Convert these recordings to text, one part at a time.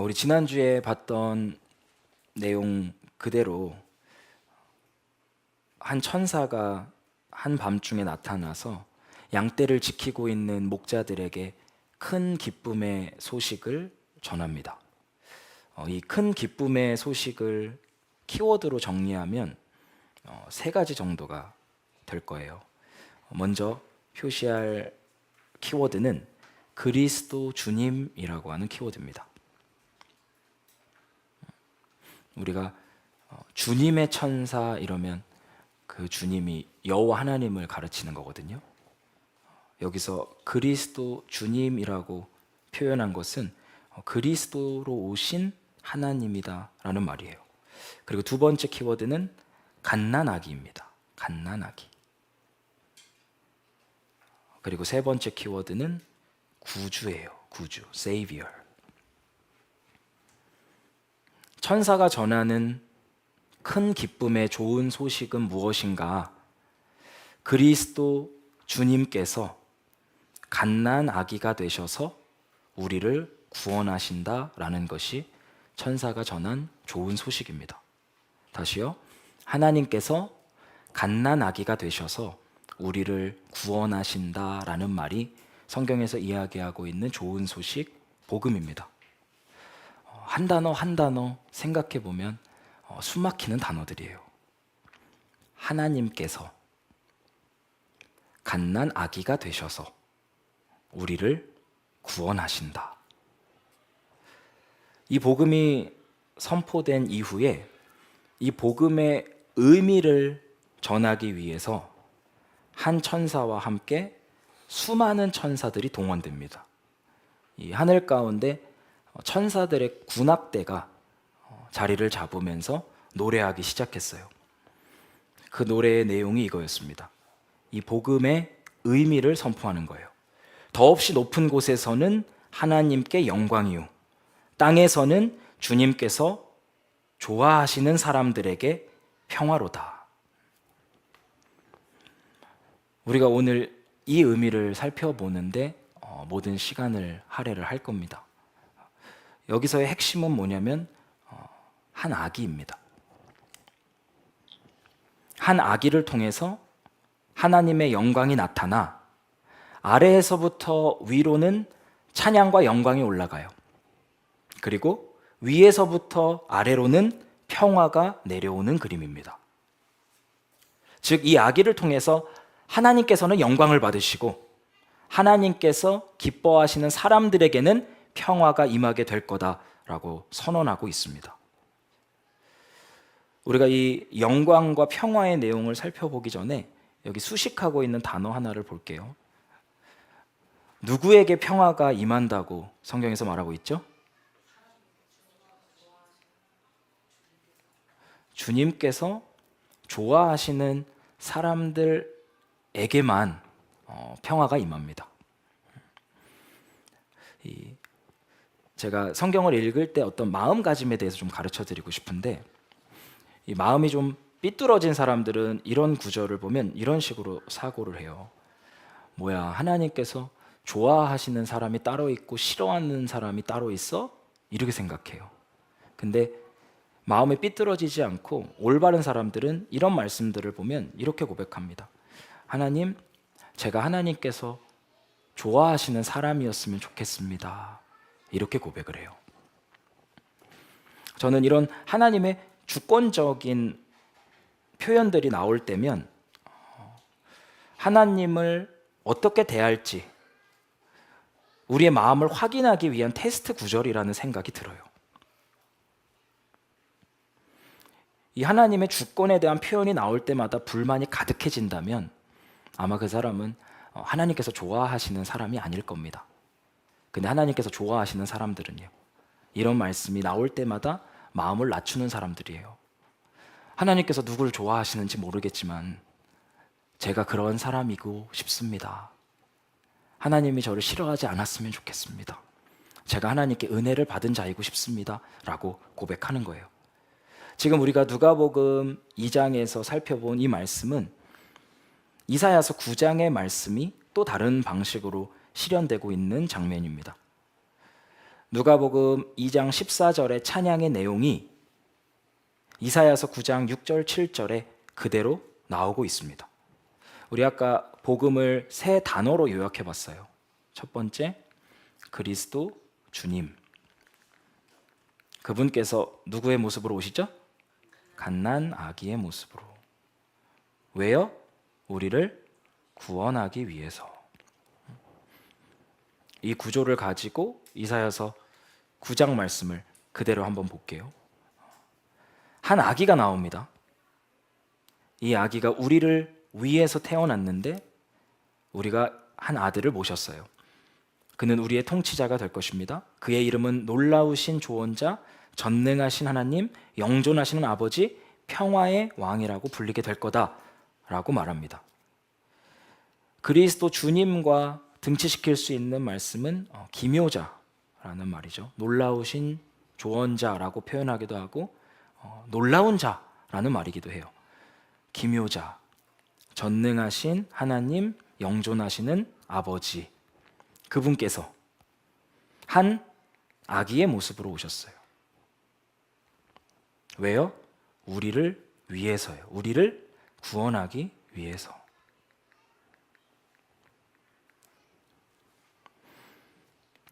우리 지난주에 봤던 내용 그대로 한 천사가 한밤중에 나타나서 양떼를 지키고 있는 목자들에게 큰 기쁨의 소식을 전합니다. 이 큰 기쁨의 소식을 키워드로 정리하면 세 가지 정도가 될 거예요. 먼저 표시할 키워드는 그리스도 주님이라고 하는 키워드입니다. 우리가 주님의 천사 이러면 그 주님이 여호와 하나님을 가르치는 거거든요. 여기서 그리스도 주님이라고 표현한 것은 그리스도로 오신 하나님이다라는 말이에요. 그리고 두 번째 키워드는 갓난아기입니다. 갓난아기. 그리고 세 번째 키워드는 구주예요. 구주, Savior. 천사가 전하는 큰 기쁨의 좋은 소식은 무엇인가? 그리스도 주님께서 갓난아기가 되셔서 우리를 구원하신다라는 것이 천사가 전한 좋은 소식입니다. 다시요. 하나님께서 갓난아기가 되셔서 우리를 구원하신다라는 말이 성경에서 이야기하고 있는 좋은 소식, 복음입니다. 한 단어 한 단어 생각해 보면 숨막히는 단어들이에요. 하나님께서 갓난아기가 되셔서 우리를 구원하신다. 이 복음이 선포된 이후에 이 복음의 의미를 전하기 위해서 한 천사와 함께 수많은 천사들이 동원됩니다. 이 하늘 가운데 천사들의 군악대가 자리를 잡으면서 노래하기 시작했어요. 그 노래의 내용이 이거였습니다. 이 복음의 의미를 선포하는 거예요. 더없이 높은 곳에서는 하나님께 영광이요, 땅에서는 주님께서 좋아하시는 사람들에게 평화로다. 우리가 오늘 이 의미를 살펴보는데 모든 시간을 할애를 할 겁니다. 여기서의 핵심은 뭐냐면 한 아기입니다. 한 아기를 통해서 하나님의 영광이 나타나 아래에서부터 위로는 찬양과 영광이 올라가요. 그리고 위에서부터 아래로는 평화가 내려오는 그림입니다. 즉, 이 아기를 통해서 하나님께서는 영광을 받으시고 하나님께서 기뻐하시는 사람들에게는 평화가 임하게 될 거다라고 선언하고 있습니다. 우리가 이 영광과 평화의 내용을 살펴보기 전에 여기 수식하고 있는 단어 하나를 볼게요. 누구에게 평화가 임한다고 성경에서 말하고 있죠? 주님께서 좋아하시는 사람들에게만 평화가 임합니다. 제가 성경을 읽을 때 어떤 마음가짐에 대해서 좀 가르쳐 드리고 싶은데, 이 마음이 좀 삐뚤어진 사람들은 이런 구절을 보면 이런 식으로 사고를 해요. 뭐야, 하나님께서 좋아하시는 사람이 따로 있고 싫어하는 사람이 따로 있어? 이렇게 생각해요. 근데 마음이 삐뚤어지지 않고 올바른 사람들은 이런 말씀들을 보면 이렇게 고백합니다. 하나님, 제가 하나님께서 좋아하시는 사람이었으면 좋겠습니다. 이렇게 고백을 해요. 저는 이런 하나님의 주권적인 표현들이 나올 때면 하나님을 어떻게 대할지 우리의 마음을 확인하기 위한 테스트 구절이라는 생각이 들어요. 이 하나님의 주권에 대한 표현이 나올 때마다 불만이 가득해진다면 아마 그 사람은 하나님께서 좋아하시는 사람이 아닐 겁니다. 근데 하나님께서 좋아하시는 사람들은요, 이런 말씀이 나올 때마다 마음을 낮추는 사람들이에요. 하나님께서 누구를 좋아하시는지 모르겠지만 제가 그런 사람이고 싶습니다. 하나님이 저를 싫어하지 않았으면 좋겠습니다. 제가 하나님께 은혜를 받은 자이고 싶습니다. 라고 고백하는 거예요. 지금 우리가 누가복음 2장에서 살펴본 이 말씀은 이사야서 9장의 말씀이 또 다른 방식으로 실현되고 있는 장면입니다. 누가복음 2장 14절의 찬양의 내용이 이사야서 9장 6절 7절에 그대로 나오고 있습니다. 우리 아까 복음을 세 단어로 요약해 봤어요. 첫 번째, 그리스도 주님. 그분께서 누구의 모습으로 오시죠? 갓난 아기의 모습으로. 왜요? 우리를 구원하기 위해서. 이 구조를 가지고 이사야서 9장 말씀을 그대로 한번 볼게요. 한 아기가 나옵니다. 이 아기가 우리를 위해서 태어났는데 우리가 한 아들을 모셨어요. 그는 우리의 통치자가 될 것입니다. 그의 이름은 놀라우신 조언자, 전능하신 하나님, 영존하시는 아버지, 평화의 왕이라고 불리게 될 거다라고 말합니다. 그리스도 주님과 등치시킬 수 있는 말씀은 기묘자라는 말이죠. 놀라우신 조언자라고 표현하기도 하고 놀라운 자라는 말이기도 해요. 기묘자, 전능하신 하나님, 영존하시는 아버지, 그분께서 한 아기의 모습으로 오셨어요. 왜요? 우리를 위해서요. 우리를 구원하기 위해서.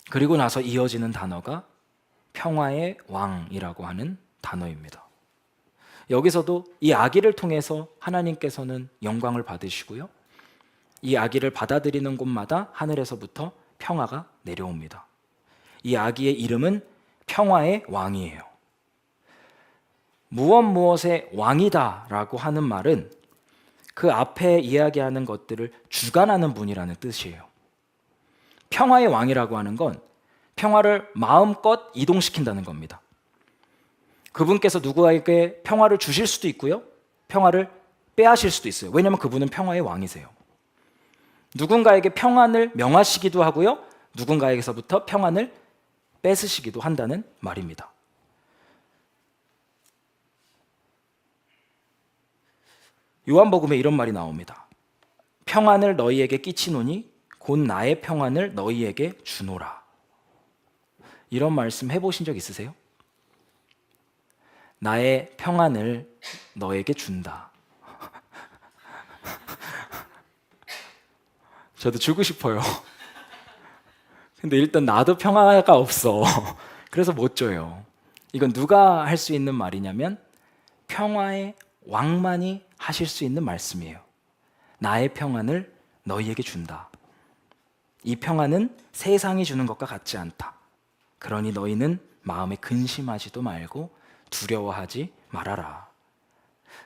그리고 나서 이어지는 단어가 평화의 왕이라고 하는 단어입니다. 여기서도 이 아기를 통해서 하나님께서는 영광을 받으시고요. 이 아기를 받아들이는 곳마다 하늘에서부터 평화가 내려옵니다. 이 아기의 이름은 평화의 왕이에요. 무엇의 왕이다라고 하는 말은 그 앞에 이야기하는 것들을 주관하는 분이라는 뜻이에요. 평화의 왕이라고 하는 건 평화를 마음껏 이동시킨다는 겁니다. 그분께서 누구에게 평화를 주실 수도 있고요. 평화를 빼앗을 수도 있어요. 왜냐하면 그분은 평화의 왕이세요. 누군가에게 평안을 명하시기도 하고요. 누군가에게서부터 평안을 뺏으시기도 한다는 말입니다. 요한복음에 이런 말이 나옵니다. 평안을 너희에게 끼치노니 곧 나의 평안을 너희에게 주노라. 이런 말씀 해보신 적 있으세요? 나의 평안을 너에게 준다. 저도 주고 싶어요. 근데 일단 나도 평화가 없어. 그래서 못 줘요. 이건 누가 할 수 있는 말이냐면 평화의 왕만이 하실 수 있는 말씀이에요. 나의 평안을 너희에게 준다. 이 평안은 세상이 주는 것과 같지 않다. 그러니 너희는 마음에 근심하지도 말고 두려워하지 말아라.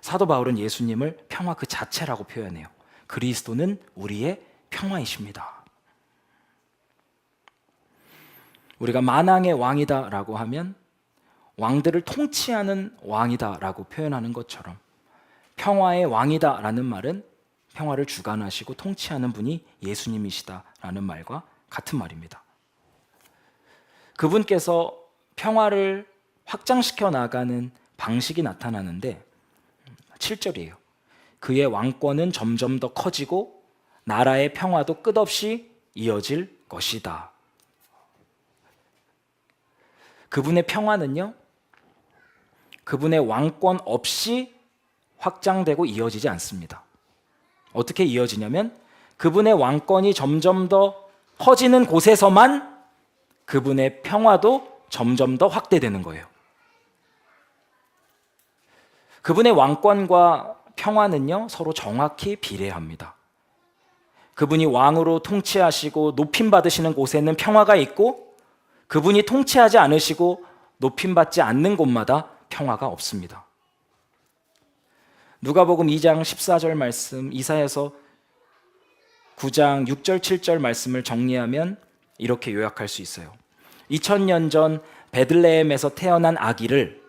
사도 바울은 예수님을 평화 그 자체라고 표현해요. 그리스도는 우리의 평화이십니다. 우리가 만왕의 왕이다라고 하면 왕들을 통치하는 왕이다라고 표현하는 것처럼 평화의 왕이다라는 말은 평화를 주관하시고 통치하는 분이 예수님이시다라는 말과 같은 말입니다. 그분께서 평화를 확장시켜 나가는 방식이 나타나는데 7절이에요. 그의 왕권은 점점 더 커지고 나라의 평화도 끝없이 이어질 것이다. 그분의 평화는요, 그분의 왕권 없이 확장되고 이어지지 않습니다. 어떻게 이어지냐면 그분의 왕권이 점점 더 커지는 곳에서만 그분의 평화도 점점 더 확대되는 거예요. 그분의 왕권과 평화는요, 서로 정확히 비례합니다. 그분이 왕으로 통치하시고 높임받으시는 곳에는 평화가 있고 그분이 통치하지 않으시고 높임받지 않는 곳마다 평화가 없습니다. 누가복음 2장 14절 말씀, 이사야서 9장 6절 7절 말씀을 정리하면 이렇게 요약할 수 있어요. 2000년 전 베들레헴에서 태어난 아기를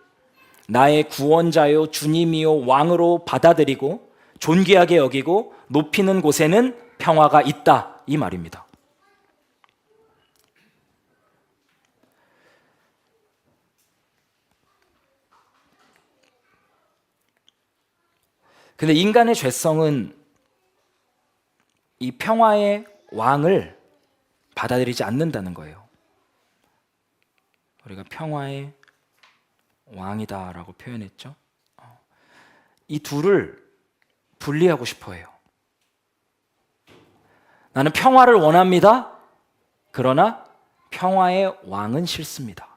나의 구원자요 주님이요 왕으로 받아들이고 존귀하게 여기고 높이는 곳에는 평화가 있다, 이 말입니다. 근데 인간의 죄성은 이 평화의 왕을 받아들이지 않는다는 거예요. 우리가 평화의 왕이다라고 표현했죠. 이 둘을 분리하고 싶어 해요. 나는 평화를 원합니다. 그러나 평화의 왕은 싫습니다.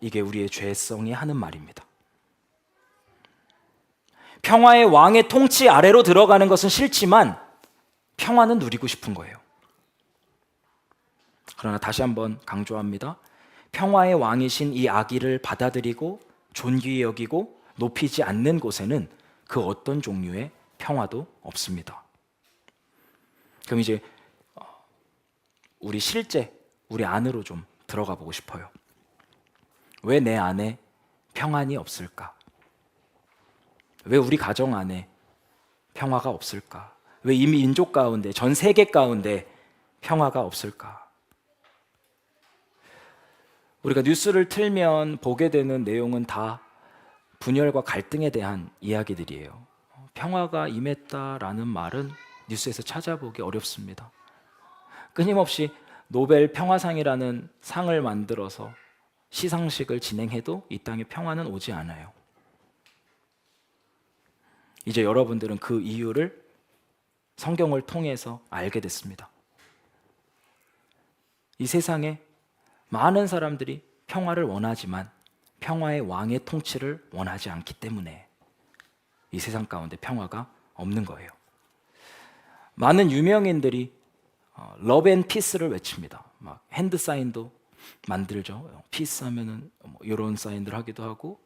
이게 우리의 죄성이 하는 말입니다. 평화의 왕의 통치 아래로 들어가는 것은 싫지만 평화는 누리고 싶은 거예요. 그러나 다시 한번 강조합니다. 평화의 왕이신 이 아기를 받아들이고 존귀히 여기고 높이지 않는 곳에는 그 어떤 종류의 평화도 없습니다. 그럼 이제 우리 안으로 좀 들어가 보고 싶어요. 왜 내 안에 평안이 없을까? 왜 우리 가정 안에 평화가 없을까? 왜 이 민족 가운데, 전 세계 가운데 평화가 없을까? 우리가 뉴스를 틀면 보게 되는 내용은 다 분열과 갈등에 대한 이야기들이에요. 평화가 임했다라는 말은 뉴스에서 찾아보기 어렵습니다. 끊임없이 노벨 평화상이라는 상을 만들어서 시상식을 진행해도 이 땅에 평화는 오지 않아요. 이제 여러분들은 그 이유를 성경을 통해서 알게 됐습니다. 이 세상에 많은 사람들이 평화를 원하지만 평화의 왕의 통치를 원하지 않기 때문에 이 세상 가운데 평화가 없는 거예요. 많은 유명인들이 러브 앤 피스를 외칩니다. 막 핸드 사인도 만들죠. 피스 하면은 뭐 이런 사인들 하기도 하고,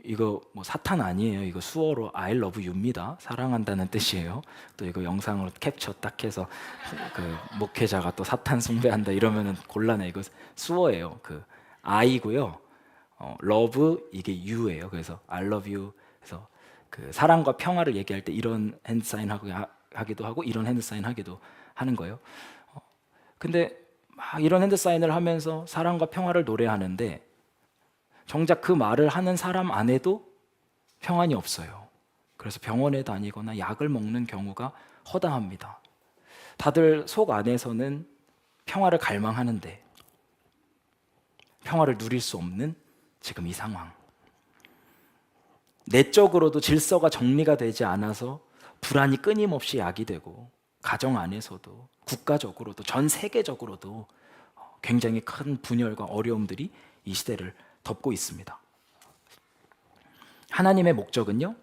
이거 뭐 사탄 아니에요. 이거 수어로 I love you입니다. 사랑한다는 뜻이에요. 또 이거 영상으로 캡처 딱 해서 그 목회자가 또 사탄 숭배한다 이러면은 곤란해. 이거 수어예요. 그 I고요. love 이게 you예요. 그래서 I love you. 그래서 그 사랑과 평화를 얘기할 때 이런 핸드 사인 하기도 하고 이런 핸드 사인 하기도 하는 거예요. 근데 막 이런 핸드 사인을 하면서 사랑과 평화를 노래하는데 정작 그 말을 하는 사람 안에도 평안이 없어요. 그래서 병원에 다니거나 약을 먹는 경우가 허다합니다. 다들 속 안에서는 평화를 갈망하는데 평화를 누릴 수 없는 지금 이 상황. 내적으로도 질서가 정리가 되지 않아서 불안이 끊임없이 야기되고, 가정 안에서도 국가적으로도 전 세계적으로도 굉장히 큰 분열과 어려움들이 이 시대를 덮고 있습니다. 하나님의 목적은요,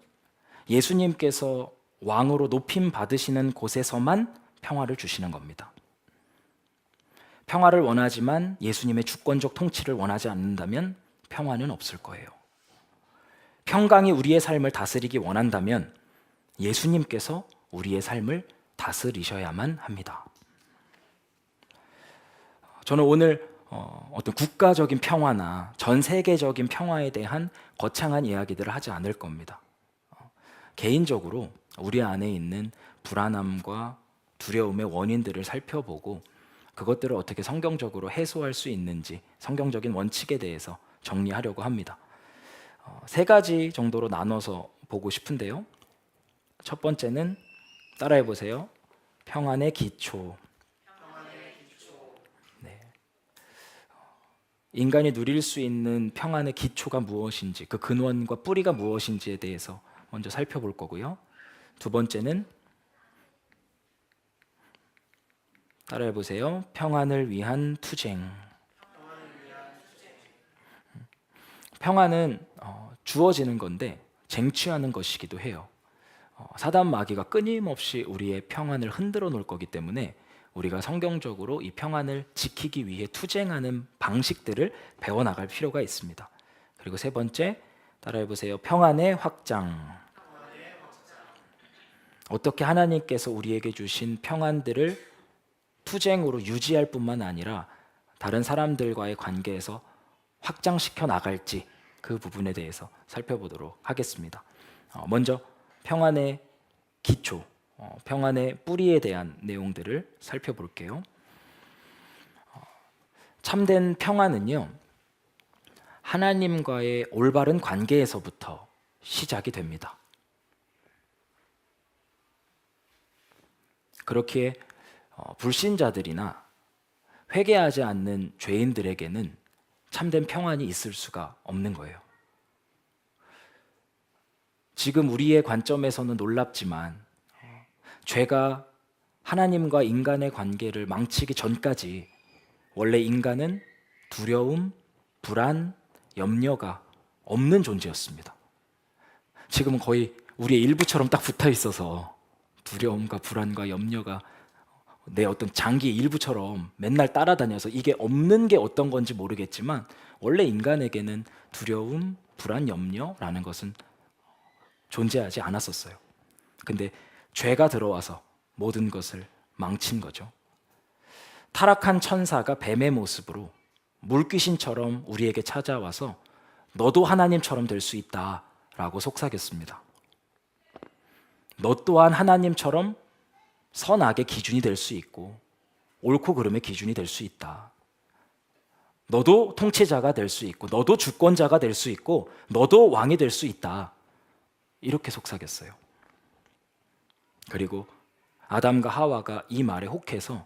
예수님께서 왕으로 높임 받으시는 곳에서만 평화를 주시는 겁니다. 평화를 원하지만 예수님의 주권적 통치를 원하지 않는다면 평화는 없을 거예요. 평강이 우리의 삶을 다스리기 원한다면 예수님께서 우리의 삶을 다스리셔야만 합니다. 저는 오늘 어떤 국가적인 평화나 전 세계적인 평화에 대한 거창한 이야기들을 하지 않을 겁니다. 개인적으로 우리 안에 있는 불안함과 두려움의 원인들을 살펴보고 그것들을 어떻게 성경적으로 해소할 수 있는지 성경적인 원칙에 대해서 정리하려고 합니다. 세 가지 정도로 나눠서 보고 싶은데요. 첫 번째는 따라해 보세요. 평안의 기초. 네. 인간이 누릴 수 있는 평안의 기초가 무엇인지, 그 근원과 뿌리가 무엇인지에 대해서 먼저 살펴볼 거고요. 두 번째는 따라해 보세요. 평안을 위한 투쟁. 평안은 주어지는 건데 쟁취하는 것이기도 해요. 사단 마귀가 끊임없이 우리의 평안을 흔들어 놓을 거기 때문에 우리가 성경적으로 이 평안을 지키기 위해 투쟁하는 방식들을 배워나갈 필요가 있습니다. 그리고 세 번째, 따라해 보세요. 평안의 확장. 어떻게 하나님께서 우리에게 주신 평안들을 투쟁으로 유지할 뿐만 아니라 다른 사람들과의 관계에서 확장시켜 나갈지 그 부분에 대해서 살펴보도록 하겠습니다. 먼저 평안의 기초, 평안의 뿌리에 대한 내용들을 살펴볼게요. 참된 평안은요, 하나님과의 올바른 관계에서부터 시작이 됩니다. 그렇기에 불신자들이나 회개하지 않는 죄인들에게는 참된 평안이 있을 수가 없는 거예요. 지금 우리의 관점에서는 놀랍지만 죄가 하나님과 인간의 관계를 망치기 전까지 원래 인간은 두려움, 불안, 염려가 없는 존재였습니다. 지금은 거의 우리의 일부처럼 딱 붙어 있어서 두려움과 불안과 염려가 내 어떤 장기의 일부처럼 맨날 따라다녀서 이게 없는 게 어떤 건지 모르겠지만 원래 인간에게는 두려움, 불안, 염려라는 것은 존재하지 않았었어요. 근데 죄가 들어와서 모든 것을 망친 거죠. 타락한 천사가 뱀의 모습으로 물귀신처럼 우리에게 찾아와서 너도 하나님처럼 될 수 있다라고 속삭였습니다. 너 또한 하나님처럼 선악의 기준이 될 수 있고 옳고 그름의 기준이 될 수 있다. 너도 통치자가 될 수 있고 너도 주권자가 될 수 있고 너도 왕이 될 수 있다. 이렇게 속삭였어요. 그리고 아담과 하와가 이 말에 혹해서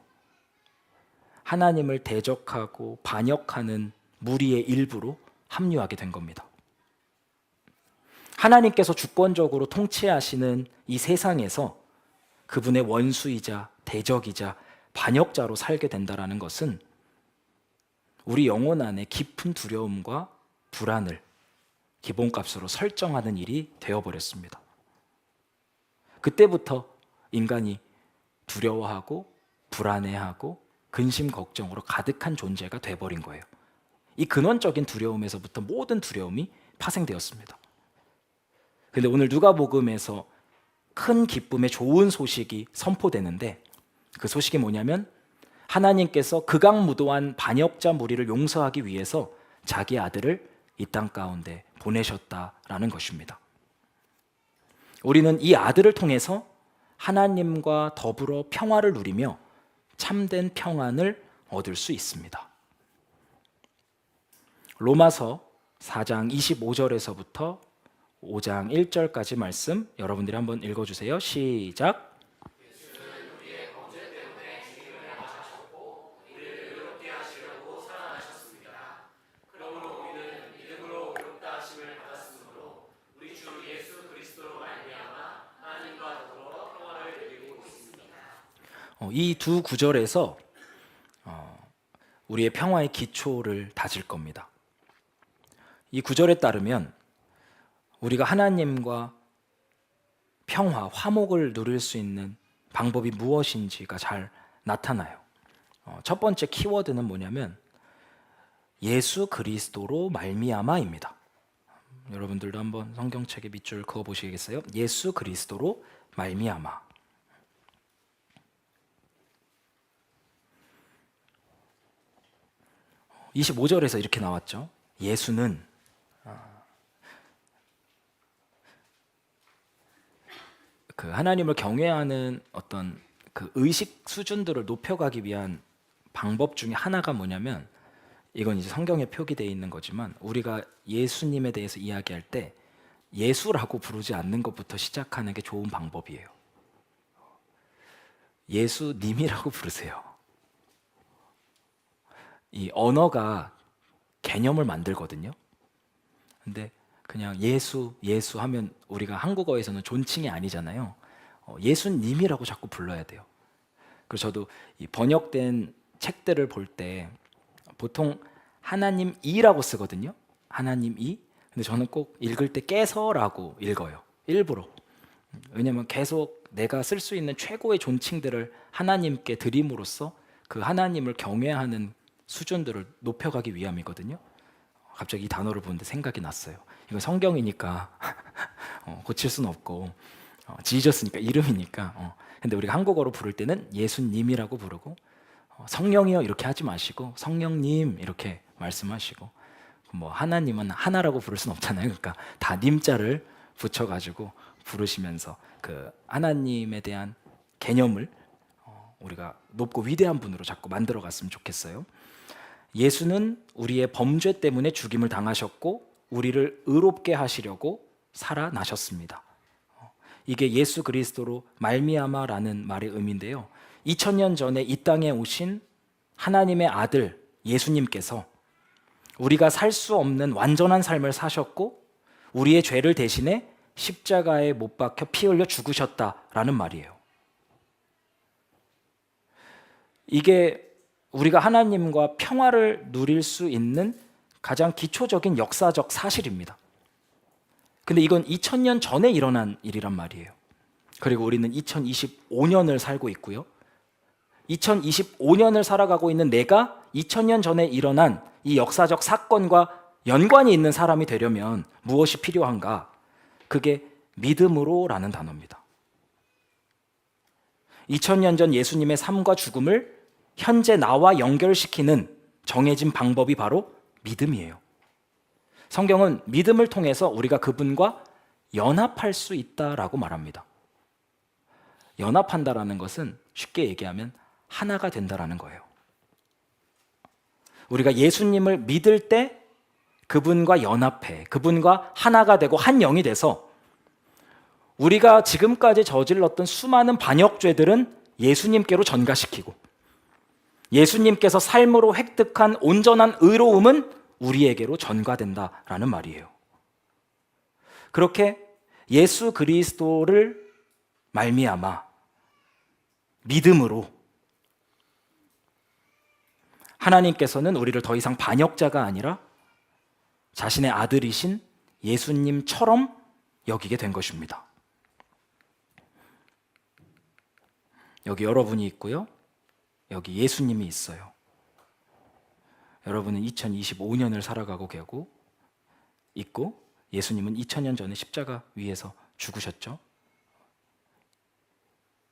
하나님을 대적하고 반역하는 무리의 일부로 합류하게 된 겁니다. 하나님께서 주권적으로 통치하시는 이 세상에서 그분의 원수이자 대적이자 반역자로 살게 된다는 것은 우리 영혼 안에 깊은 두려움과 불안을 기본값으로 설정하는 일이 되어버렸습니다. 그때부터 인간이 두려워하고 불안해하고 근심 걱정으로 가득한 존재가 돼버린 거예요. 이 근원적인 두려움에서부터 모든 두려움이 파생되었습니다. 근데 오늘 누가복음에서 큰 기쁨의 좋은 소식이 선포되는데 그 소식이 뭐냐면 하나님께서 극악무도한 반역자 무리를 용서하기 위해서 자기 아들을 이 땅 가운데 보내셨다라는 것입니다. 우리는 이 아들을 통해서 하나님과 더불어 평화를 누리며 참된 평안을 얻을 수 있습니다. 로마서 4장 25절에서부터 5장 1절까지 말씀 여러분들이 한번 읽어주세요. 시작. 이 두 구절에서 우리의 평화의 기초를 다질 겁니다. 이 구절에 따르면 우리가 하나님과 평화, 화목을 누릴 수 있는 방법이 무엇인지가 잘 나타나요. 첫 번째 키워드는 뭐냐면 예수 그리스도로 말미암아입니다. 여러분들도 한번 성경책에 밑줄 그어 보시겠어요? 예수 그리스도로 말미암아. 25절에서 이렇게 나왔죠. 예수는 그 하나님을 경외하는 어떤 그 의식 수준들을 높여가기 위한 방법 중에 하나가 뭐냐면 이건 이제 성경에 표기되어 있는 거지만 우리가 예수님에 대해서 이야기할 때 예수라고 부르지 않는 것부터 시작하는 게 좋은 방법이에요. 예수님이라고 부르세요. 이 언어가 개념을 만들거든요. 근데 그냥 예수 하면 우리가 한국어에서는 존칭이 아니잖아요. 예수님이라고 자꾸 불러야 돼요. 그래서 저도 이 번역된 책들을 볼 때 보통 하나님이라고 쓰거든요. 하나님이. 근데 저는 꼭 읽을 때 깨서라고 읽어요. 일부러. 왜냐면 계속 내가 쓸 수 있는 최고의 존칭들을 하나님께 드림으로써 그 하나님을 경외하는 수준들을 높여가기 위함이거든요. 갑자기 이 단어를 보는데 생각이 났어요. 이건 성경이니까 고칠 수는 없고 지저스니까 이름이니까. 근데 우리가 한국어로 부를 때는 예수님이라고 부르고 성령이요 이렇게 하지 마시고 성령님 이렇게 말씀하시고 뭐 하나님은 하나라고 부를 수는 없잖아요. 그러니까 다 님자를 붙여가지고 부르시면서 그 하나님에 대한 개념을 우리가 높고 위대한 분으로 자꾸 만들어 갔으면 좋겠어요. 예수는 우리의 범죄 때문에 죽임을 당하셨고 우리를 의롭게 하시려고 살아나셨습니다. 이게 예수 그리스도로 말미암아라는 말의 의미인데요. 2000년 전에 이 땅에 오신 하나님의 아들 예수님께서 우리가 살 수 없는 완전한 삶을 사셨고 우리의 죄를 대신해 십자가에 못 박혀 피 흘려 죽으셨다라는 말이에요. 이게 우리가 하나님과 평화를 누릴 수 있는 가장 기초적인 역사적 사실입니다. 근데 이건 2000년 전에 일어난 일이란 말이에요. 그리고 우리는 2025년을 살고 있고요. 2025년을 살아가고 있는 내가 2000년 전에 일어난 이 역사적 사건과 연관이 있는 사람이 되려면 무엇이 필요한가? 그게 믿음으로라는 단어입니다. 2000년 전 예수님의 삶과 죽음을 현재 나와 연결시키는 정해진 방법이 바로 믿음이에요. 성경은 믿음을 통해서 우리가 그분과 연합할 수 있다라고 말합니다. 연합한다라는 것은 쉽게 얘기하면 하나가 된다라는 거예요. 우리가 예수님을 믿을 때 그분과 연합해, 그분과 하나가 되고 한 영이 돼서 우리가 지금까지 저질렀던 수많은 반역죄들은 예수님께로 전가시키고 예수님께서 삶으로 획득한 온전한 의로움은 우리에게로 전가된다라는 말이에요. 그렇게 예수 그리스도를 말미암아 믿음으로 하나님께서는 우리를 더 이상 반역자가 아니라 자신의 아들이신 예수님처럼 여기게 된 것입니다. 여기 여러분이 있고요. 여기 예수님이 있어요. 여러분은 2025년을 살아가고 계고 있고 예수님은 2000년 전에 십자가 위에서 죽으셨죠.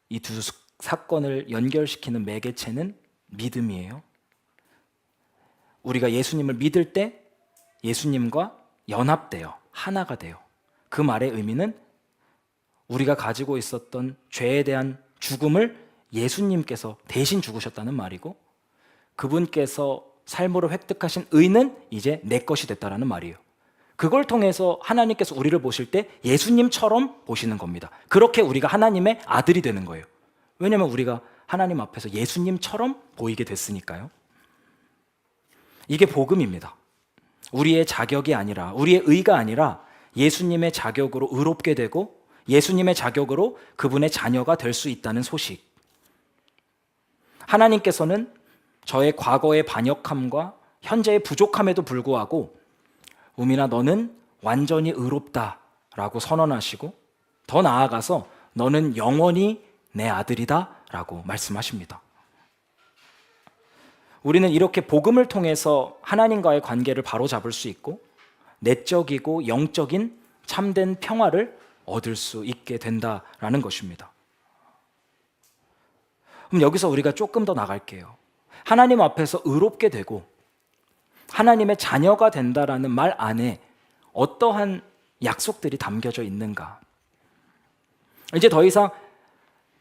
이 두 사건을 연결시키는 매개체는 믿음이에요. 우리가 예수님을 믿을 때 예수님과 연합돼요. 하나가 돼요. 그 말의 의미는 우리가 가지고 있었던 죄에 대한 죽음을 예수님께서 대신 죽으셨다는 말이고 그분께서 삶으로 획득하신 의는 이제 내 것이 됐다라는 말이에요. 그걸 통해서 하나님께서 우리를 보실 때 예수님처럼 보시는 겁니다. 그렇게 우리가 하나님의 아들이 되는 거예요. 왜냐하면 우리가 하나님 앞에서 예수님처럼 보이게 됐으니까요. 이게 복음입니다. 우리의 자격이 아니라 우리의 의가 아니라 예수님의 자격으로 의롭게 되고 예수님의 자격으로 그분의 자녀가 될 수 있다는 소식. 하나님께서는 저의 과거의 반역함과 현재의 부족함에도 불구하고 우민아 너는 완전히 의롭다라고 선언하시고 더 나아가서 너는 영원히 내 아들이다라고 말씀하십니다. 우리는 이렇게 복음을 통해서 하나님과의 관계를 바로잡을 수 있고 내적이고 영적인 참된 평화를 얻을 수 있게 된다라는 것입니다. 그럼 여기서 우리가 조금 더 나갈게요. 하나님 앞에서 의롭게 되고 하나님의 자녀가 된다라는 말 안에 어떠한 약속들이 담겨져 있는가? 이제 더 이상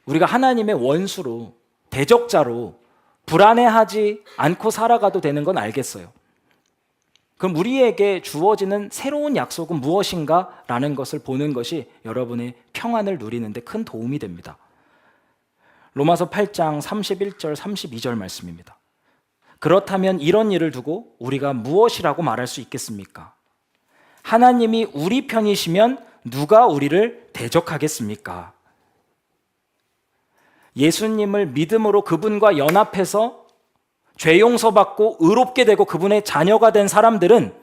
우리가 하나님의 원수로 대적자로 불안해하지 않고 살아가도 되는 건 알겠어요. 그럼 우리에게 주어지는 새로운 약속은 무엇인가? 라는 것을 보는 것이 여러분의 평안을 누리는 데 큰 도움이 됩니다. 로마서 8장 31절 32절 말씀입니다. 그렇다면 이런 일을 두고 우리가 무엇이라고 말할 수 있겠습니까? 하나님이 우리 편이시면 누가 우리를 대적하겠습니까? 예수님을 믿음으로 그분과 연합해서 죄 용서받고 의롭게 되고 그분의 자녀가 된 사람들은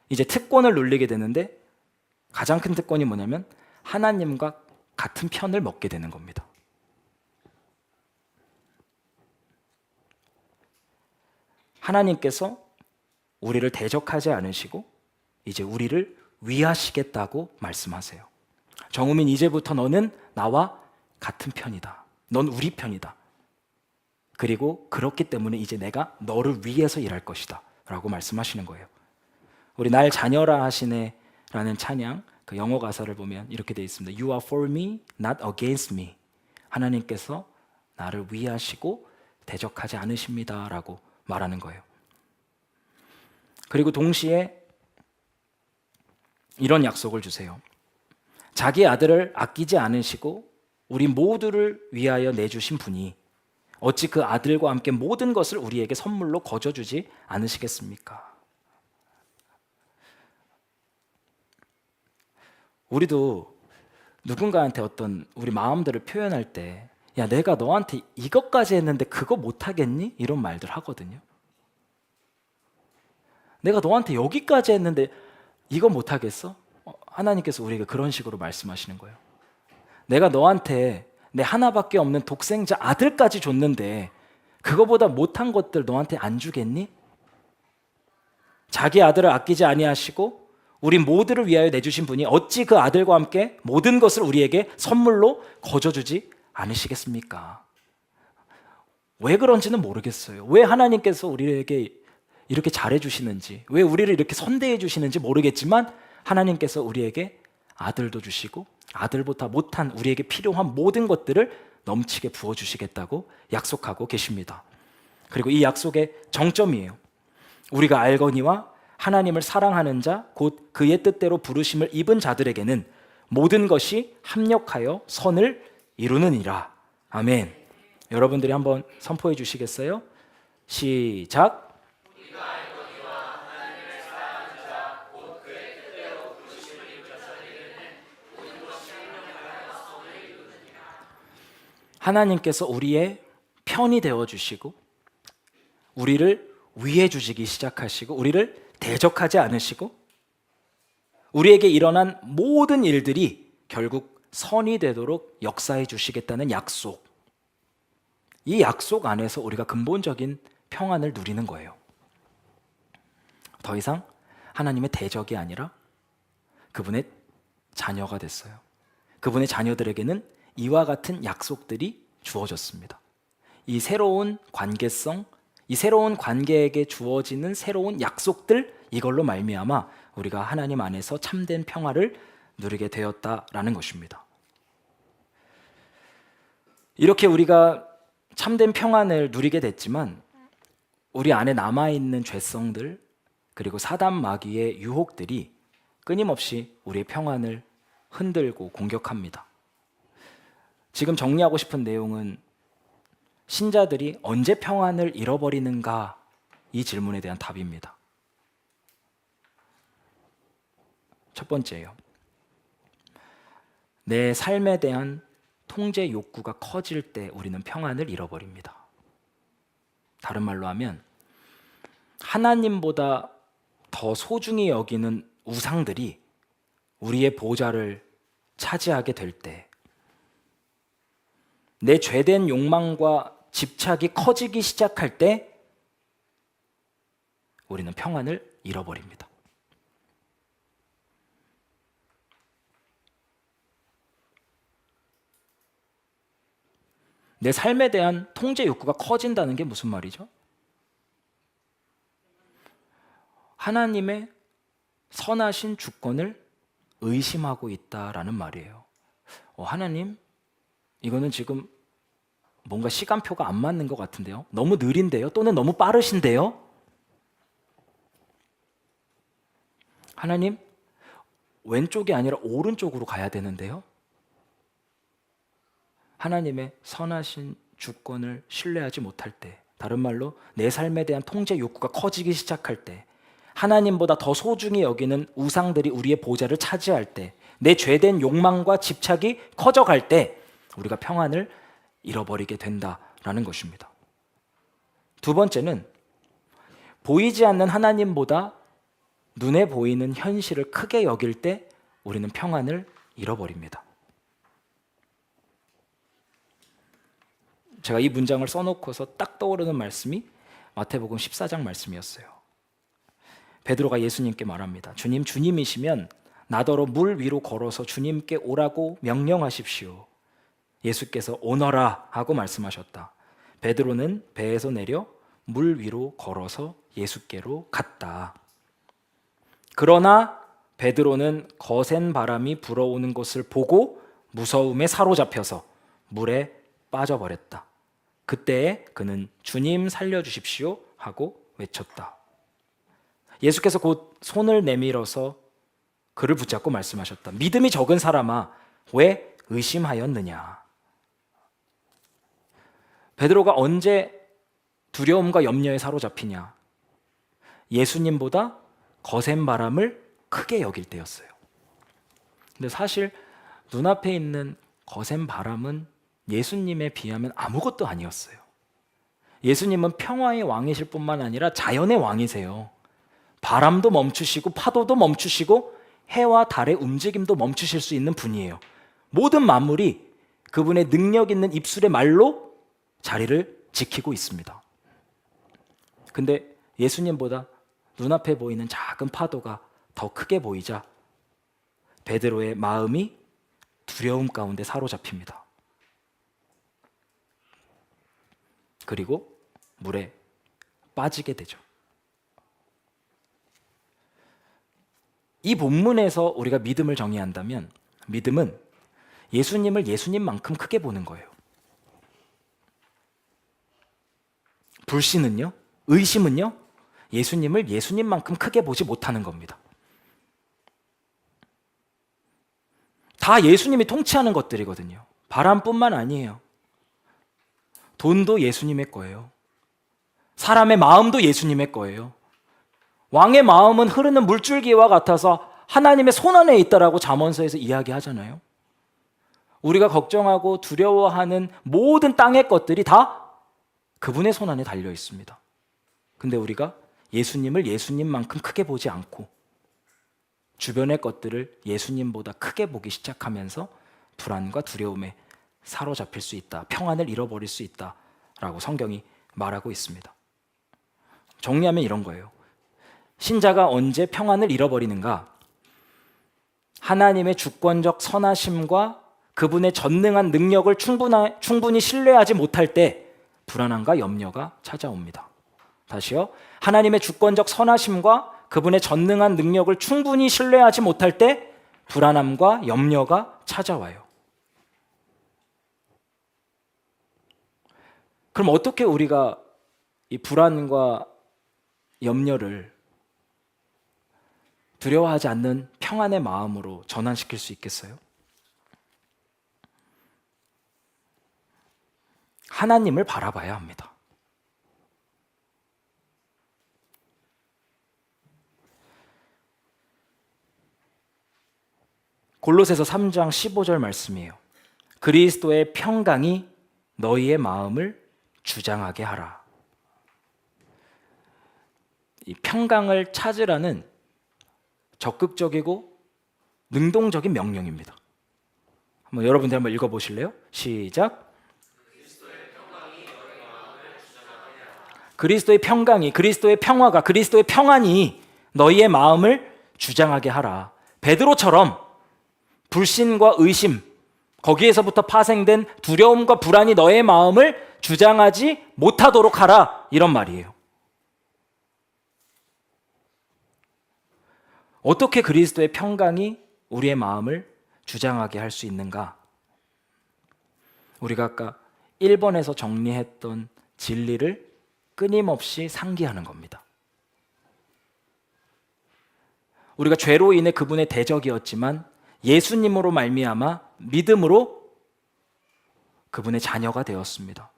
이제 특권을 누리게 되는데 가장 큰 특권이 뭐냐면 하나님과 같은 편을 먹게 되는 겁니다. 하나님께서 우리를 대적하지 않으시고 이제 우리를 위하시겠다고 말씀하세요. 정우민, 이제부터 너는 나와 같은 편이다. 넌 우리 편이다. 그리고 그렇기 때문에 이제 내가 너를 위해서 일할 것이다 라고 말씀하시는 거예요. 우리 날 자녀라 하시네 라는 찬양, 그 영어 가사를 보면 이렇게 되어 있습니다. You are for me, not against me. 하나님께서 나를 위하시고 대적하지 않으십니다 라고 말하는 거예요. 그리고 동시에 이런 약속을 주세요. 자기 아들을 아끼지 않으시고 우리 모두를 위하여 내주신 분이 어찌 그 아들과 함께 모든 것을 우리에게 선물로 거저주지 않으시겠습니까? 우리도 누군가한테 어떤 우리 마음들을 표현할 때, 야, 내가 너한테 이것까지 했는데 그거 못하겠니? 이런 말들 하거든요. 내가 너한테 여기까지 했는데 이거 못하겠어? 하나님께서 우리에게 그런 식으로 말씀하시는 거예요. 내가 너한테 내 하나밖에 없는 독생자 아들까지 줬는데 그거보다 못한 것들 너한테 안 주겠니? 자기 아들을 아끼지 아니하시고 우리 모두를 위하여 내주신 분이 어찌 그 아들과 함께 모든 것을 우리에게 선물로 거저주지 않으시겠습니까? 왜 그런지는 모르겠어요. 왜 하나님께서 우리에게 이렇게 잘해주시는지, 왜 우리를 이렇게 선대해 주시는지 모르겠지만 하나님께서 우리에게 아들도 주시고 아들보다 못한 우리에게 필요한 모든 것들을 넘치게 부어주시겠다고 약속하고 계십니다. 그리고 이 약속의 정점이에요. 우리가 알거니와 하나님을 사랑하는 자, 곧 그의 뜻대로 부르심을 입은 자들에게는 모든 것이 합력하여 선을 이루느니라. 아멘. 여러분들이 한번 선포해 주시겠어요? 시작. 하나님께서 우리의 편이 되어 주시고 우리를 위해 주시기 시작하시고 우리를 대적하지 않으시고 우리에게 일어난 모든 일들이 결국 선이 되도록 역사해 주시겠다는 약속. 이 약속 안에서 우리가 근본적인 평안을 누리는 거예요. 더 이상 하나님의 대적이 아니라 그분의 자녀가 됐어요. 그분의 자녀들에게는 이와 같은 약속들이 주어졌습니다. 이 새로운 관계성, 이 새로운 관계에게 주어지는 새로운 약속들, 이걸로 말미암아 우리가 하나님 안에서 참된 평화를 누리게 되었다라는 것입니다. 이렇게 우리가 참된 평안을 누리게 됐지만 우리 안에 남아있는 죄성들 그리고 사단 마귀의 유혹들이 끊임없이 우리의 평안을 흔들고 공격합니다. 지금 정리하고 싶은 내용은 신자들이 언제 평안을 잃어버리는가, 이 질문에 대한 답입니다. 첫 번째예요. 내 삶에 대한 통제 욕구가 커질 때 우리는 평안을 잃어버립니다. 다른 말로 하면 하나님보다 더 소중히 여기는 우상들이 우리의 보좌를 차지하게 될 때, 내 죄된 욕망과 집착이 커지기 시작할 때 우리는 평안을 잃어버립니다. 내 삶에 대한 통제 욕구가 커진다는 게 무슨 말이죠? 하나님의 선하신 주권을 의심하고 있다라는 말이에요. 하나님, 이거는 지금 뭔가 시간표가 안 맞는 것 같은데요? 너무 느린데요? 또는 너무 빠르신데요? 하나님, 왼쪽이 아니라 오른쪽으로 가야 되는데요? 하나님의 선하신 주권을 신뢰하지 못할 때, 다른 말로 내 삶에 대한 통제 욕구가 커지기 시작할 때, 하나님보다 더 소중히 여기는 우상들이 우리의 보좌를 차지할 때, 내 죄된 욕망과 집착이 커져갈 때 우리가 평안을 잃어버리게 된다라는 것입니다. 두 번째는 보이지 않는 하나님보다 눈에 보이는 현실을 크게 여길 때 우리는 평안을 잃어버립니다. 제가 이 문장을 써놓고서 딱 떠오르는 말씀이 마태복음 14장 말씀이었어요. 베드로가 예수님께 말합니다. 주님, 주님이시면 나더러 물 위로 걸어서 주님께 오라고 명령하십시오. 예수께서 오너라 하고 말씀하셨다. 베드로는 배에서 내려 물 위로 걸어서 예수께로 갔다. 그러나 베드로는 거센 바람이 불어오는 것을 보고 무서움에 사로잡혀서 물에 빠져버렸다. 그때에 그는 주님 살려주십시오 하고 외쳤다. 예수께서 곧 손을 내밀어서 그를 붙잡고 말씀하셨다. 믿음이 적은 사람아, 왜 의심하였느냐? 베드로가 언제 두려움과 염려에 사로잡히냐? 예수님보다 거센 바람을 크게 여길 때였어요. 근데 사실 눈앞에 있는 거센 바람은 예수님에 비하면 아무것도 아니었어요. 예수님은 평화의 왕이실 뿐만 아니라 자연의 왕이세요. 바람도 멈추시고 파도도 멈추시고 해와 달의 움직임도 멈추실 수 있는 분이에요. 모든 만물이 그분의 능력 있는 입술의 말로 자리를 지키고 있습니다. 근데 예수님보다 눈앞에 보이는 작은 파도가 더 크게 보이자 베드로의 마음이 두려움 가운데 사로잡힙니다. 그리고 물에 빠지게 되죠. 이 본문에서 우리가 믿음을 정의한다면 믿음은 예수님을 예수님만큼 크게 보는 거예요. 불신은요? 의심은요? 예수님을 예수님만큼 크게 보지 못하는 겁니다. 다 예수님이 통치하는 것들이거든요. 바람뿐만 아니에요. 돈도 예수님의 거예요. 사람의 마음도 예수님의 거예요. 왕의 마음은 흐르는 물줄기와 같아서 하나님의 손안에 있다라고 잠언서에서 이야기하잖아요. 우리가 걱정하고 두려워하는 모든 땅의 것들이 다 그분의 손안에 달려 있습니다. 근데 우리가 예수님을 예수님만큼 크게 보지 않고 주변의 것들을 예수님보다 크게 보기 시작하면서 불안과 두려움에 사로잡힐 수 있다. 평안을 잃어버릴 수 있다라고 성경이 말하고 있습니다. 정리하면 이런 거예요. 신자가 언제 평안을 잃어버리는가? 하나님의 주권적 선하심과 그분의 전능한 능력을 충분히 신뢰하지 못할 때 불안함과 염려가 찾아옵니다. 다시요. 하나님의 주권적 선하심과 그분의 전능한 능력을 충분히 신뢰하지 못할 때 불안함과 염려가 찾아와요. 그럼 어떻게 우리가 이 불안과 염려를 두려워하지 않는 평안의 마음으로 전환시킬 수 있겠어요? 하나님을 바라봐야 합니다. 골로새서 3장 15절 말씀이에요. 그리스도의 평강이 너희의 마음을 주장하게 하라. 이 평강을 찾으라는 적극적이고 능동적인 명령입니다. 여러분들 한번 읽어보실래요? 시작. 그리스도의 평강이, 그리스도의 평화가, 그리스도의 평안이 너희의 마음을 주장하게 하라. 베드로처럼 불신과 의심, 거기에서부터 파생된 두려움과 불안이 너의 마음을 주장하지 못하도록 하라. 이런 말이에요. 어떻게 그리스도의 평강이 우리의 마음을 주장하게 할 수 있는가? 우리가 아까 1번에서 정리했던 진리를 끊임없이 상기하는 겁니다. 우리가 죄로 인해 그분의 대적이었지만 예수님으로 말미암아 믿음으로 그분의 자녀가 되었습니다.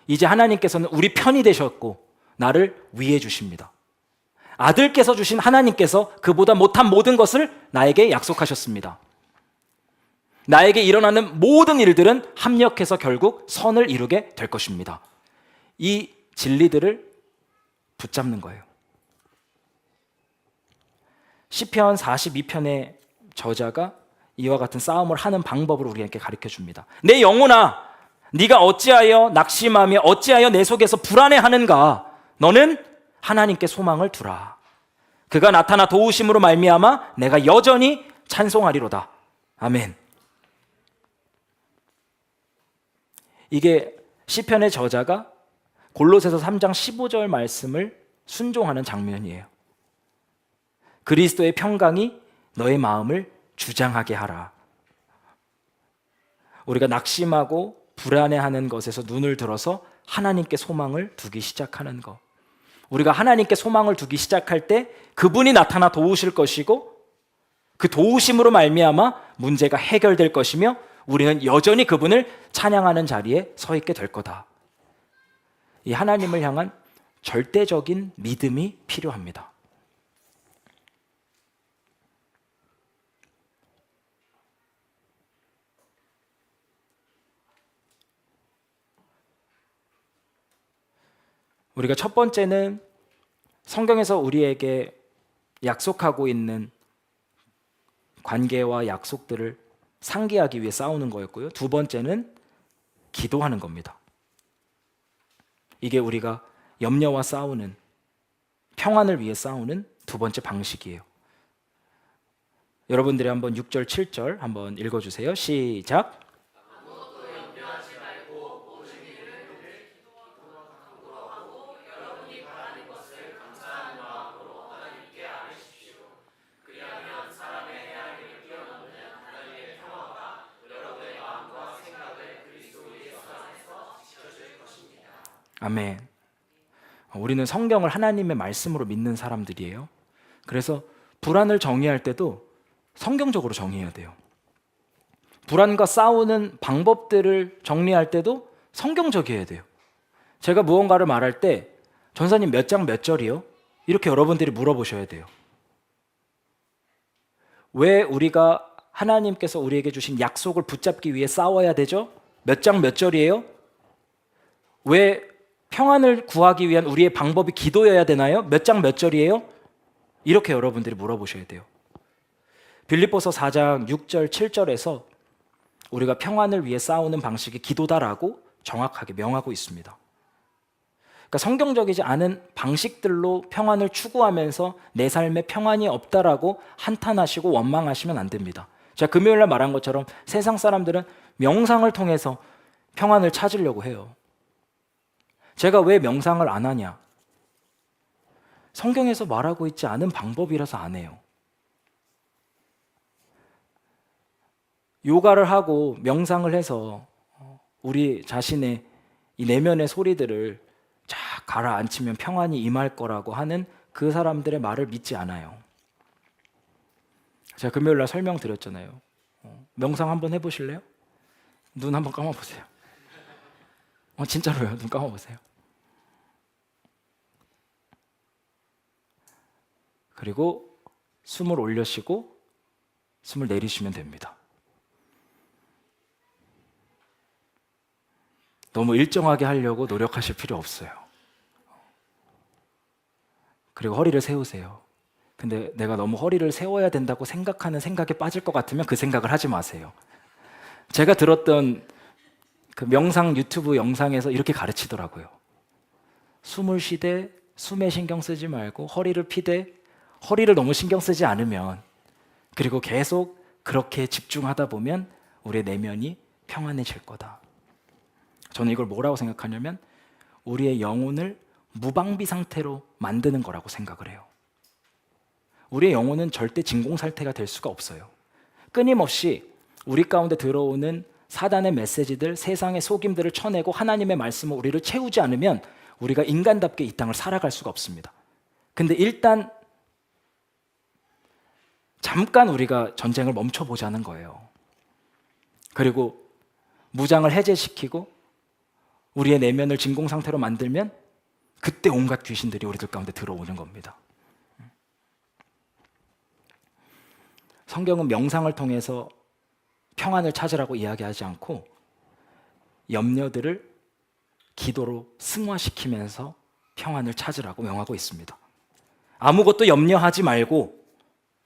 이제 하나님께서는 우리 편이 되셨고 나를 위해 주십니다. 아들께서 주신 하나님께서 그보다 못한 모든 것을 나에게 약속하셨습니다. 나에게 일어나는 모든 일들은 합력해서 결국 선을 이루게 될 것입니다. 이 진리들을 붙잡는 거예요. 시편 42편의 저자가 이와 같은 싸움을 하는 방법을 우리에게 가르쳐 줍니다. 내 영혼아, 네가 어찌하여 낙심하며 어찌하여 내 속에서 불안해하는가? 너는 하나님께 소망을 두라. 그가 나타나 도우심으로 말미암아 내가 여전히 찬송하리로다. 아멘. 이게 시편의 저자가 골로새서 3장 15절 말씀을 순종하는 장면이에요. 그리스도의 평강이 너의 마음을 주장하게 하라. 우리가 낙심하고 불안해하는 것에서 눈을 들어서 하나님께 소망을 두기 시작하는 것. 우리가 하나님께 소망을 두기 시작할 때 그분이 나타나 도우실 것이고 그 도우심으로 말미암아 문제가 해결될 것이며 우리는 여전히 그분을 찬양하는 자리에 서 있게 될 거다. 이 하나님을 향한 절대적인 믿음이 필요합니다. 우리가 첫 번째는 성경에서 우리에게 약속하고 있는 관계와 약속들을 상기하기 위해 싸우는 거였고요. 두 번째는 기도하는 겁니다. 이게 우리가 염려와 싸우는, 평안을 위해 싸우는 두 번째 방식이에요. 여러분들이 한번 6절, 7절 한번 읽어주세요. 시작. 아멘. 우리는 성경을 하나님의 말씀으로 믿는 사람들이에요. 그래서 불안을 정의할 때도 성경적으로 정의해야 돼요. 불안과 싸우는 방법들을 정리할 때도 성경적이어야 돼요. 제가 무언가를 말할 때 전사님 몇 장 몇 절이요? 이렇게 여러분들이 물어보셔야 돼요. 왜 우리가 하나님께서 우리에게 주신 약속을 붙잡기 위해 싸워야 되죠? 몇 장 몇 절이에요? 왜 평안을 구하기 위한 우리의 방법이 기도여야 되나요? 몇 장 몇 절이에요? 이렇게 여러분들이 물어보셔야 돼요. 빌립보서 4장 6절 7절에서 우리가 평안을 위해 싸우는 방식이 기도다라고 정확하게 명하고 있습니다. 그러니까 성경적이지 않은 방식들로 평안을 추구하면서 내 삶에 평안이 없다라고 한탄하시고 원망하시면 안 됩니다. 제가 금요일날 말한 것처럼 세상 사람들은 명상을 통해서 평안을 찾으려고 해요. 제가 왜 명상을 안 하냐? 성경에서 말하고 있지 않은 방법이라서 안 해요. 요가를 하고 명상을 해서 우리 자신의 이 내면의 소리들을 쫙 가라앉히면 평안이 임할 거라고 하는 그 사람들의 말을 믿지 않아요. 제가 금요일 날 설명드렸잖아요. 명상 한번 해보실래요? 눈 한번 감아보세요. 진짜로요. 눈 감아보세요. 그리고 숨을 올려쉬고 숨을 내리시면 됩니다. 너무 일정하게 하려고 노력하실 필요 없어요. 그리고 허리를 세우세요. 근데 내가 너무 허리를 세워야 된다고 생각하는 생각에 빠질 것 같으면 그 생각을 하지 마세요. 제가 들었던 그 명상 유튜브 영상에서 이렇게 가르치더라고요. 숨을 쉬되 숨에 신경 쓰지 말고 허리를 피되 허리를 너무 신경 쓰지 않으면, 그리고 계속 그렇게 집중하다 보면 우리의 내면이 평안해질 거다. 저는 이걸 뭐라고 생각하냐면 우리의 영혼을 무방비 상태로 만드는 거라고 생각을 해요. 우리의 영혼은 절대 진공상태가 될 수가 없어요. 끊임없이 우리 가운데 들어오는 사단의 메시지들, 세상의 속임들을 쳐내고 하나님의 말씀으로 우리를 채우지 않으면 우리가 인간답게 이 땅을 살아갈 수가 없습니다. 근데 일단 잠깐 우리가 전쟁을 멈춰보자는 거예요. 그리고 무장을 해제시키고 우리의 내면을 진공상태로 만들면 그때 온갖 귀신들이 우리들 가운데 들어오는 겁니다. 성경은 명상을 통해서 평안을 찾으라고 이야기하지 않고 염려들을 기도로 승화시키면서 평안을 찾으라고 명하고 있습니다. 아무것도 염려하지 말고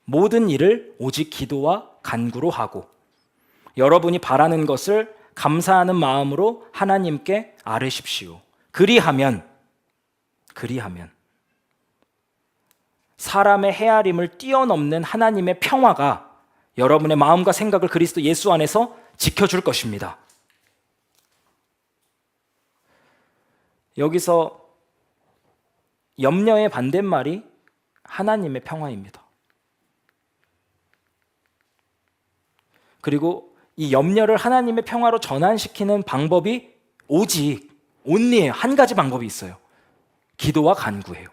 모든 일을 오직 기도와 간구로 하고 여러분이 바라는 것을 감사하는 마음으로 하나님께 아뢰십시오. 그리하면 사람의 헤아림을 뛰어넘는 하나님의 평화가 여러분의 마음과 생각을 그리스도 예수 안에서 지켜줄 것입니다. 여기서 염려의 반대말이 하나님의 평화입니다. 그리고 이 염려를 하나님의 평화로 전환시키는 방법이 오직 only예요. 한 가지 방법이 있어요. 기도와 간구예요.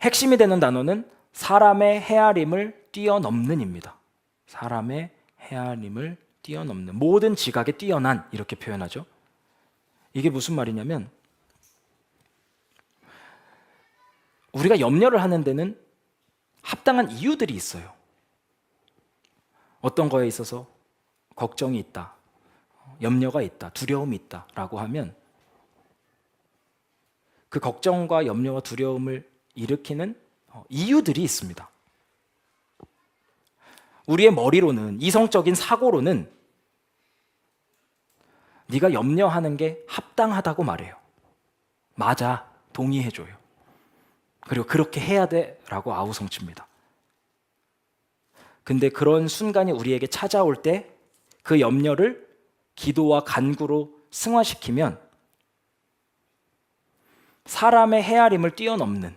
핵심이 되는 단어는 사람의 헤아림을 뛰어넘는입니다. 사람의 헤아림을 뛰어넘는, 모든 지각에 뛰어난, 이렇게 표현하죠. 이게 무슨 말이냐면 우리가 염려를 하는 데는 합당한 이유들이 있어요. 어떤 거에 있어서 걱정이 있다, 염려가 있다, 두려움이 있다라고 하면 그 걱정과 염려와 두려움을 일으키는 이유들이 있습니다. 우리의 머리로는, 이성적인 사고로는 네가 염려하는 게 합당하다고 말해요. 맞아, 동의해줘요. 그리고 그렇게 해야 돼라고 아우성칩니다. 근데 그런 순간이 우리에게 찾아올 때 그 염려를 기도와 간구로 승화시키면 사람의 헤아림을 뛰어넘는,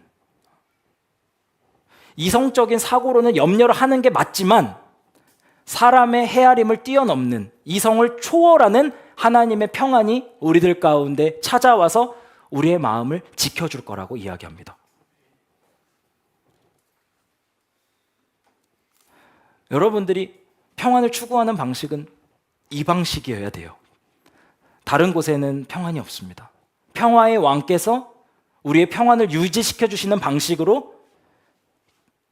이성적인 사고로는 염려를 하는 게 맞지만 사람의 헤아림을 뛰어넘는, 이성을 초월하는 하나님의 평안이 우리들 가운데 찾아와서 우리의 마음을 지켜줄 거라고 이야기합니다. 여러분들이 평안을 추구하는 방식은 이 방식이어야 돼요. 다른 곳에는 평안이 없습니다. 평화의 왕께서 우리의 평안을 유지시켜 주시는 방식으로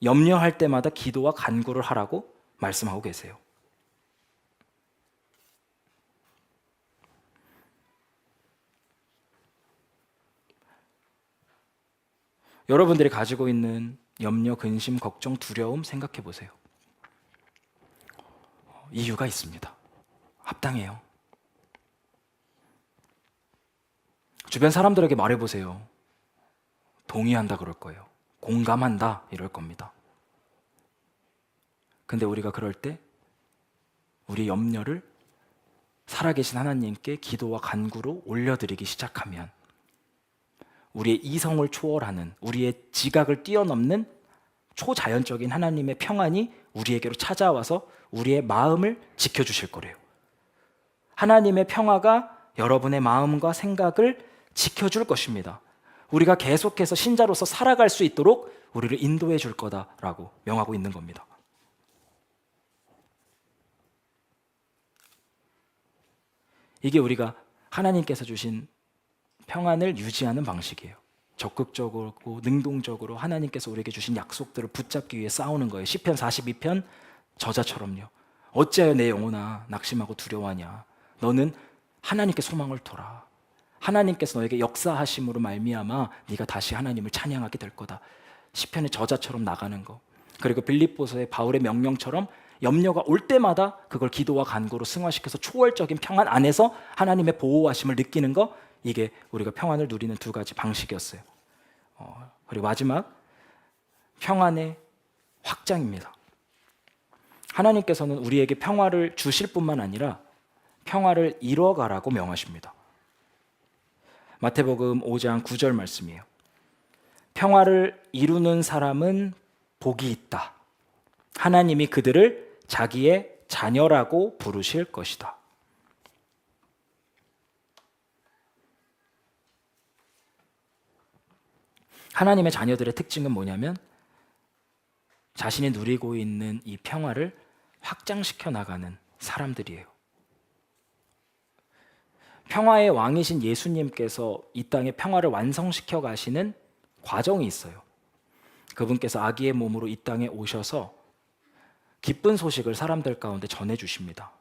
염려할 때마다 기도와 간구를 하라고 말씀하고 계세요. 여러분들이 가지고 있는 염려, 근심, 걱정, 두려움 생각해 보세요. 이유가 있습니다. 합당해요. 주변 사람들에게 말해보세요. 동의한다 그럴 거예요. 공감한다 이럴 겁니다. 근데 우리가 그럴 때 우리 염려를 살아계신 하나님께 기도와 간구로 올려드리기 시작하면 우리의 이성을 초월하는, 우리의 지각을 뛰어넘는 초자연적인 하나님의 평안이 우리에게로 찾아와서 우리의 마음을 지켜주실 거래요. 하나님의 평화가 여러분의 마음과 생각을 지켜줄 것입니다. 우리가 계속해서 신자로서 살아갈 수 있도록 우리를 인도해 줄 거다라고 명하고 있는 겁니다. 이게 우리가 하나님께서 주신 평안을 유지하는 방식이에요. 적극적으로 능동적으로 하나님께서 우리에게 주신 약속들을 붙잡기 위해 싸우는 거예요. 시편 42편 저자처럼요. 어찌하여 내 영혼아 낙심하고 두려워하냐. 너는 하나님께 소망을 둬라. 하나님께서 너에게 역사하심으로 말미암아 네가 다시 하나님을 찬양하게 될 거다. 시편의 저자처럼 나가는 거. 그리고 빌립보서의 바울의 명령처럼 염려가 올 때마다 그걸 기도와 간구로 승화시켜서 초월적인 평안 안에서 하나님의 보호하심을 느끼는 거, 이게 우리가 평안을 누리는 두 가지 방식이었어요. 그리고 마지막, 평안의 확장입니다. 하나님께서는 우리에게 평화를 주실 뿐만 아니라 평화를 이뤄가라고 명하십니다. 마태복음 5장 9절 말씀이에요. 평화를 이루는 사람은 복이 있다. 하나님이 그들을 자기의 자녀라고 부르실 것이다. 하나님의 자녀들의 특징은 뭐냐면 자신이 누리고 있는 이 평화를 확장시켜 나가는 사람들이에요. 평화의 왕이신 예수님께서 이 땅에 평화를 완성시켜 가시는 과정이 있어요. 그분께서 아기의 몸으로 이 땅에 오셔서 기쁜 소식을 사람들 가운데 전해주십니다.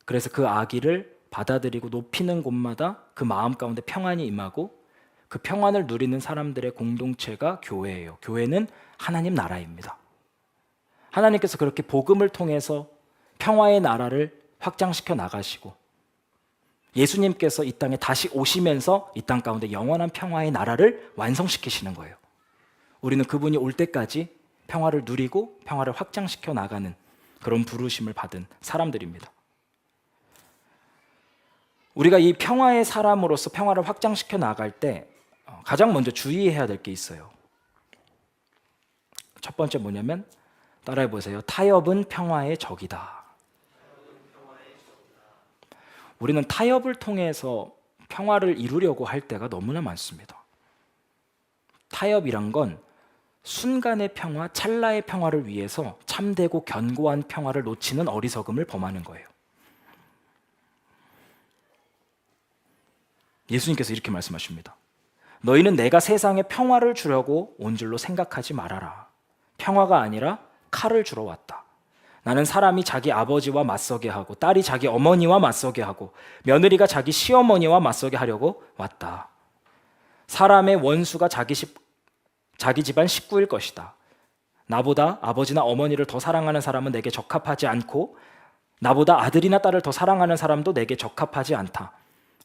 그래서 그 아기를 받아들이고 높이는 곳마다 그 마음 가운데 평안이 임하고 그 평안을 누리는 사람들의 공동체가 교회예요. 교회는 하나님 나라입니다. 하나님께서 그렇게 복음을 통해서 평화의 나라를 확장시켜 나가시고 예수님께서 이 땅에 다시 오시면서 이 땅 가운데 영원한 평화의 나라를 완성시키시는 거예요. 우리는 그분이 올 때까지 평화를 누리고 평화를 확장시켜 나가는 그런 부르심을 받은 사람들입니다. 우리가 이 평화의 사람으로서 평화를 확장시켜 나갈 때 가장 먼저 주의해야 될 게 있어요. 첫 번째 뭐냐면 따라해 보세요. 타협은 평화의 적이다. 우리는 타협을 통해서 평화를 이루려고 할 때가 너무나 많습니다. 타협이란 건 순간의 평화, 찰나의 평화를 위해서 참되고 견고한 평화를 놓치는 어리석음을 범하는 거예요. 예수님께서 이렇게 말씀하십니다. 너희는 내가 세상에 평화를 주려고 온 줄로 생각하지 말아라. 평화가 아니라 칼을 주러 왔다. 나는 사람이 자기 아버지와 맞서게 하고 딸이 자기 어머니와 맞서게 하고 며느리가 자기 시어머니와 맞서게 하려고 왔다. 사람의 원수가 자기 집안 식구일 것이다. 나보다 아버지나 어머니를 더 사랑하는 사람은 내게 적합하지 않고 나보다 아들이나 딸을 더 사랑하는 사람도 내게 적합하지 않다.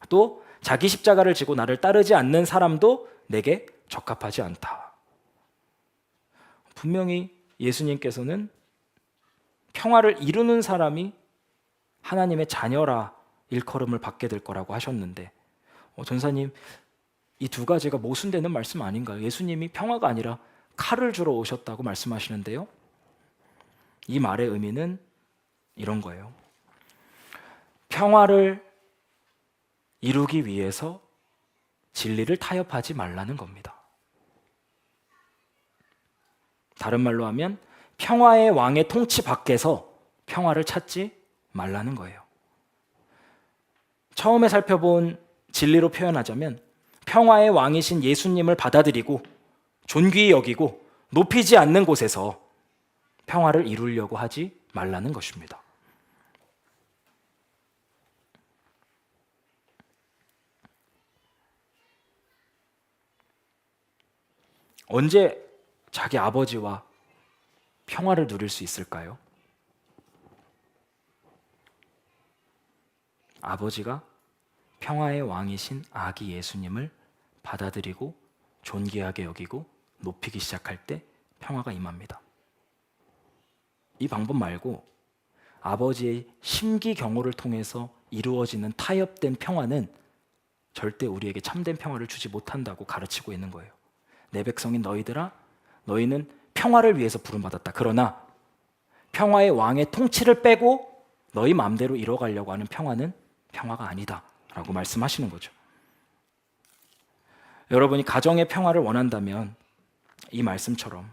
또 자기 십자가를 지고 나를 따르지 않는 사람도 내게 적합하지 않다. 분명히 예수님께서는 평화를 이루는 사람이 하나님의 자녀라 일컬음을 받게 될 거라고 하셨는데 전사님, 이 두 가지가 모순되는 말씀 아닌가요? 예수님이 평화가 아니라 칼을 주러 오셨다고 말씀하시는데요. 이 말의 의미는 이런 거예요. 평화를 이루기 위해서 진리를 타협하지 말라는 겁니다. 다른 말로 하면 평화의 왕의 통치 밖에서 평화를 찾지 말라는 거예요. 처음에 살펴본 진리로 표현하자면 평화의 왕이신 예수님을 받아들이고 존귀히 여기고 높이지 않는 곳에서 평화를 이루려고 하지 말라는 것입니다. 언제 자기 아버지와 평화를 누릴 수 있을까요? 아버지가 평화의 왕이신 아기 예수님을 받아들이고 존귀하게 여기고 높이기 시작할 때 평화가 임합니다. 이 방법 말고 아버지의 심기경호를 통해서 이루어지는 타협된 평화는 절대 우리에게 참된 평화를 주지 못한다고 가르치고 있는 거예요. 내 백성인 너희들아, 너희는 평화를 위해서 부름받았다. 그러나 평화의 왕의 통치를 빼고 너희 마음대로 이뤄가려고 하는 평화는 평화가 아니다 라고 말씀하시는 거죠. 여러분이 가정의 평화를 원한다면 이 말씀처럼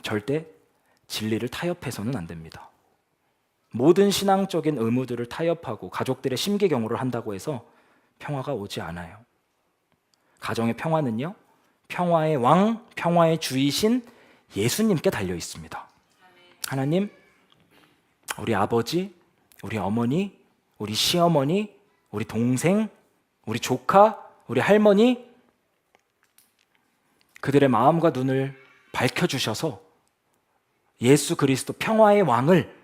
절대 진리를 타협해서는 안 됩니다. 모든 신앙적인 의무들을 타협하고 가족들의 심기경호를 한다고 해서 평화가 오지 않아요. 가정의 평화는요, 평화의 왕, 평화의 주이신 예수님께 달려 있습니다. 하나님, 우리 아버지, 우리 어머니, 우리 시어머니, 우리 동생, 우리 조카, 우리 할머니, 그들의 마음과 눈을 밝혀주셔서 예수 그리스도 평화의 왕을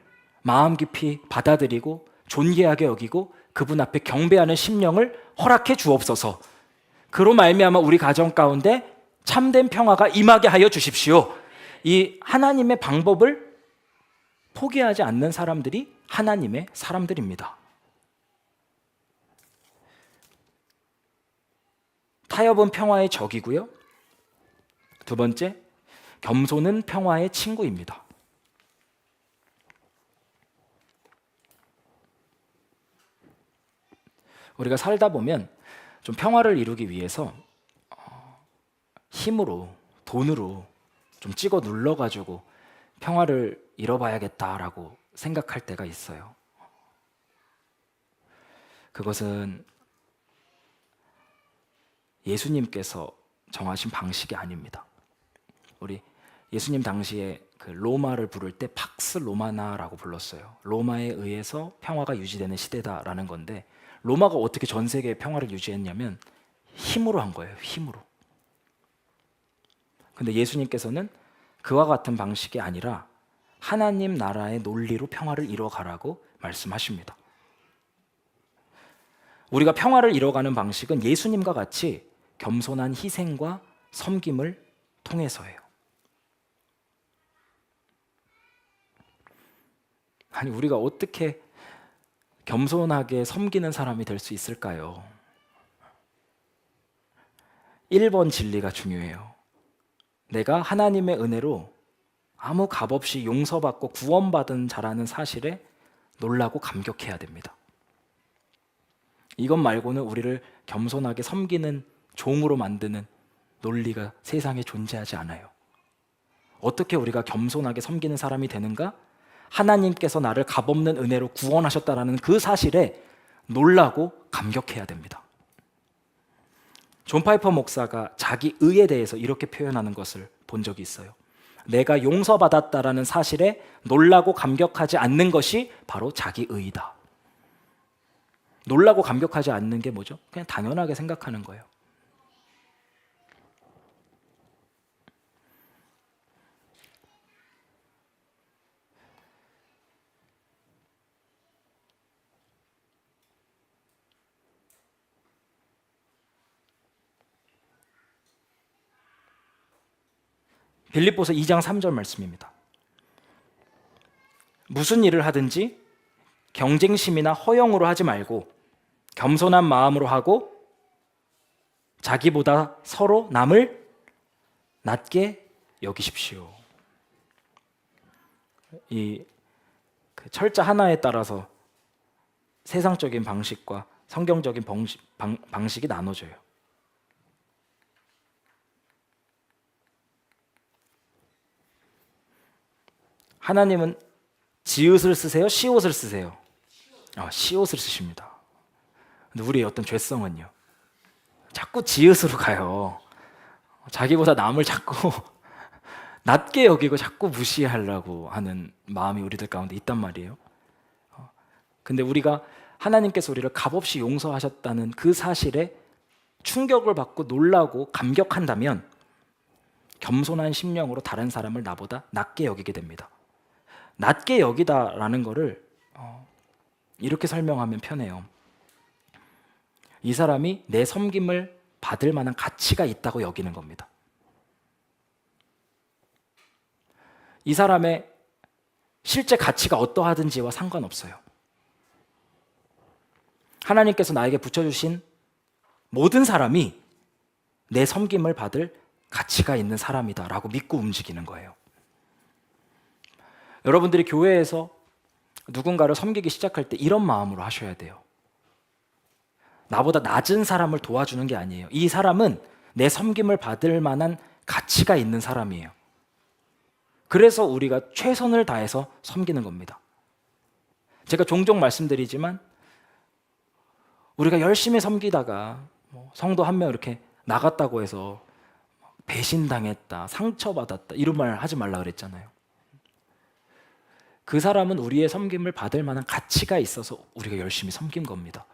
마음 깊이 받아들이고 존귀하게 여기고 그분 앞에 경배하는 심령을 허락해 주옵소서. 그로 말미암아 우리 가정 가운데 참된 평화가 임하게 하여 주십시오. 이 하나님의 방법을 포기하지 않는 사람들이 하나님의 사람들입니다. 타협은 평화의 적이고요. 두 번째, 겸손은 평화의 친구입니다. 우리가 살다 보면 좀 평화를 이루기 위해서 힘으로, 돈으로 좀 찍어 눌러가지고 평화를 잃어봐야겠다라고 생각할 때가 있어요. 그것은 예수님께서 정하신 방식이 아닙니다. 우리 예수님 당시에 그 로마를 부를 때 팍스 로마나라고 불렀어요. 로마에 의해서 평화가 유지되는 시대다라는 건데 로마가 어떻게 전 세계의 평화를 유지했냐면 힘으로 한 거예요. 힘으로. 근데 예수님께서는 그와 같은 방식이 아니라 하나님 나라의 논리로 평화를 이뤄가라고 말씀하십니다. 우리가 평화를 이뤄가는 방식은 예수님과 같이 겸손한 희생과 섬김을 통해서예요. 아니, 우리가 어떻게 겸손하게 섬기는 사람이 될 수 있을까요? 1번 진리가 중요해요. 내가 하나님의 은혜로 아무 값 없이 용서받고 구원받은 자라는 사실에 놀라고 감격해야 됩니다. 이것 말고는 우리를 겸손하게 섬기는 종으로 만드는 논리가 세상에 존재하지 않아요. 어떻게 우리가 겸손하게 섬기는 사람이 되는가? 하나님께서 나를 값없는 은혜로 구원하셨다라는 그 사실에 놀라고 감격해야 됩니다. 존 파이퍼 목사가 자기 의에 대해서 이렇게 표현하는 것을 본 적이 있어요. 내가 용서받았다라는 사실에 놀라고 감격하지 않는 것이 바로 자기 의이다. 놀라고 감격하지 않는 게 뭐죠? 그냥 당연하게 생각하는 거예요. 빌립보서 2장 3절 말씀입니다. 무슨 일을 하든지 경쟁심이나 허영으로 하지 말고 겸손한 마음으로 하고 자기보다 서로 남을 낮게 여기십시오. 이 철자 하나에 따라서 세상적인 방식과 성경적인 방식이 나눠져요. 하나님은 지읒을 쓰세요? 시옷을 쓰세요? 시옷을 쓰십니다. 근데 우리의 어떤 죄성은요, 자꾸 지읒으로 가요. 자기보다 남을 자꾸 낮게 여기고 자꾸 무시하려고 하는 마음이 우리들 가운데 있단 말이에요. 근데 우리가 하나님께서 우리를 값없이 용서하셨다는 그 사실에 충격을 받고 놀라고 감격한다면 겸손한 심령으로 다른 사람을 나보다 낮게 여기게 됩니다. 낮게 여기다라는 거를 이렇게 설명하면 편해요. 이 사람이 내 섬김을 받을 만한 가치가 있다고 여기는 겁니다. 이 사람의 실제 가치가 어떠하든지와 상관없어요. 하나님께서 나에게 붙여주신 모든 사람이 내 섬김을 받을 가치가 있는 사람이다라고 믿고 움직이는 거예요. 여러분들이 교회에서 누군가를 섬기기 시작할 때 이런 마음으로 하셔야 돼요. 나보다 낮은 사람을 도와주는 게 아니에요. 이 사람은 내 섬김을 받을 만한 가치가 있는 사람이에요. 그래서 우리가 최선을 다해서 섬기는 겁니다. 제가 종종 말씀드리지만 우리가 열심히 섬기다가 성도 한 명 이렇게 나갔다고 해서 배신당했다, 상처받았다 이런 말 하지 말라 그랬잖아요. 그 사람은 우리의 섬김을 받을 만한 가치가 있어서 우리가 열심히 섬긴 겁니다.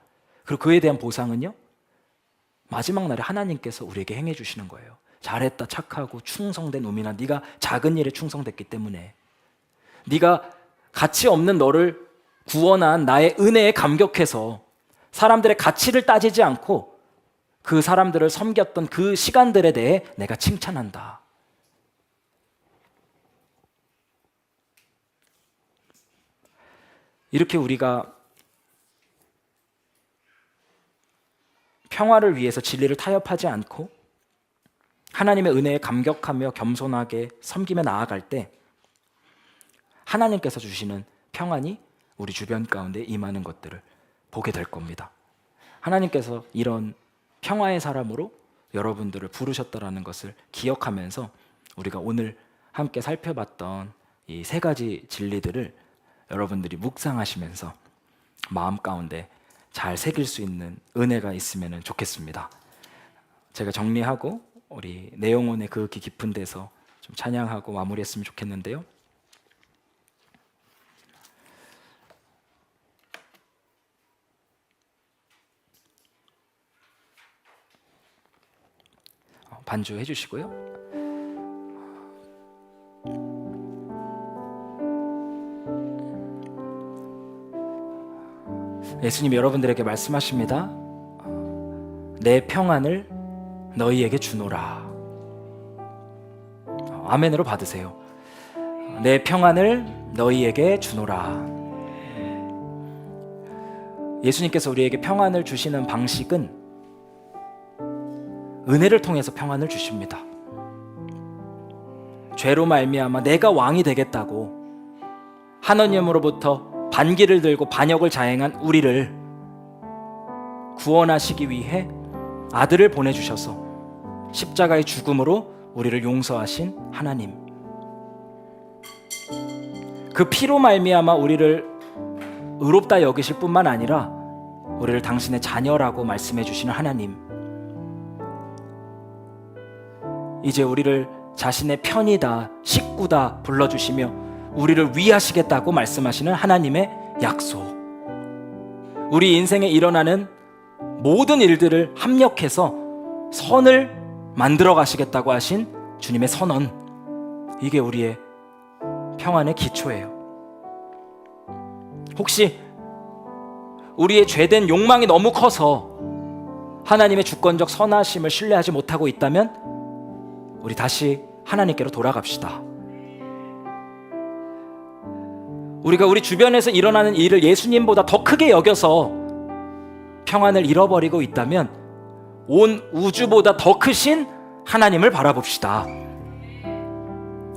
그리고 그에 대한 보상은요, 마지막 날에 하나님께서 우리에게 행해 주시는 거예요. 잘했다, 착하고 충성된 우민아, 네가 작은 일에 충성됐기 때문에, 네가 가치 없는 너를 구원한 나의 은혜에 감격해서 사람들의 가치를 따지지 않고 그 사람들을 섬겼던 그 시간들에 대해 내가 칭찬한다. 이렇게 우리가 평화를 위해서 진리를 타협하지 않고 하나님의 은혜에 감격하며 겸손하게 섬기며 나아갈 때 하나님께서 주시는 평안이 우리 주변 가운데 임하는 것들을 보게 될 겁니다. 하나님께서 이런 평화의 사람으로 여러분들을 부르셨다라는 것을 기억하면서 우리가 오늘 함께 살펴봤던 이 세 가지 진리들을 여러분들이 묵상하시면서 마음 가운데 잘 새길 수 있는 은혜가 있으면 좋겠습니다. 제가 정리하고 우리 내용원의 그 깊은 데서 좀 찬양하고 마무리했으면 좋겠는데요. 반주해 주시고요. 예수님이 여러분들에게 말씀하십니다. 내 평안을 너희에게 주노라. 아멘으로 받으세요. 내 평안을 너희에게 주노라. 예수님께서 우리에게 평안을 주시는 방식은 은혜를 통해서 평안을 주십니다. 죄로 말미암아 내가 왕이 되겠다고 하나님으로부터 반기를 들고 반역을 자행한 우리를 구원하시기 위해 아들을 보내주셔서 십자가의 죽음으로 우리를 용서하신 하나님, 그 피로 말미암아 우리를 의롭다 여기실 뿐만 아니라 우리를 당신의 자녀라고 말씀해 주시는 하나님, 이제 우리를 자신의 편이다, 식구다 불러주시며 우리를 위하시겠다고 말씀하시는 하나님의 약속, 우리 인생에 일어나는 모든 일들을 합력해서 선을 만들어 가시겠다고 하신 주님의 선언, 이게 우리의 평안의 기초예요. 혹시 우리의 죄된 욕망이 너무 커서 하나님의 주권적 선하심을 신뢰하지 못하고 있다면 우리 다시 하나님께로 돌아갑시다. 우리가 우리 주변에서 일어나는 일을 예수님보다 더 크게 여겨서 평안을 잃어버리고 있다면 온 우주보다 더 크신 하나님을 바라봅시다.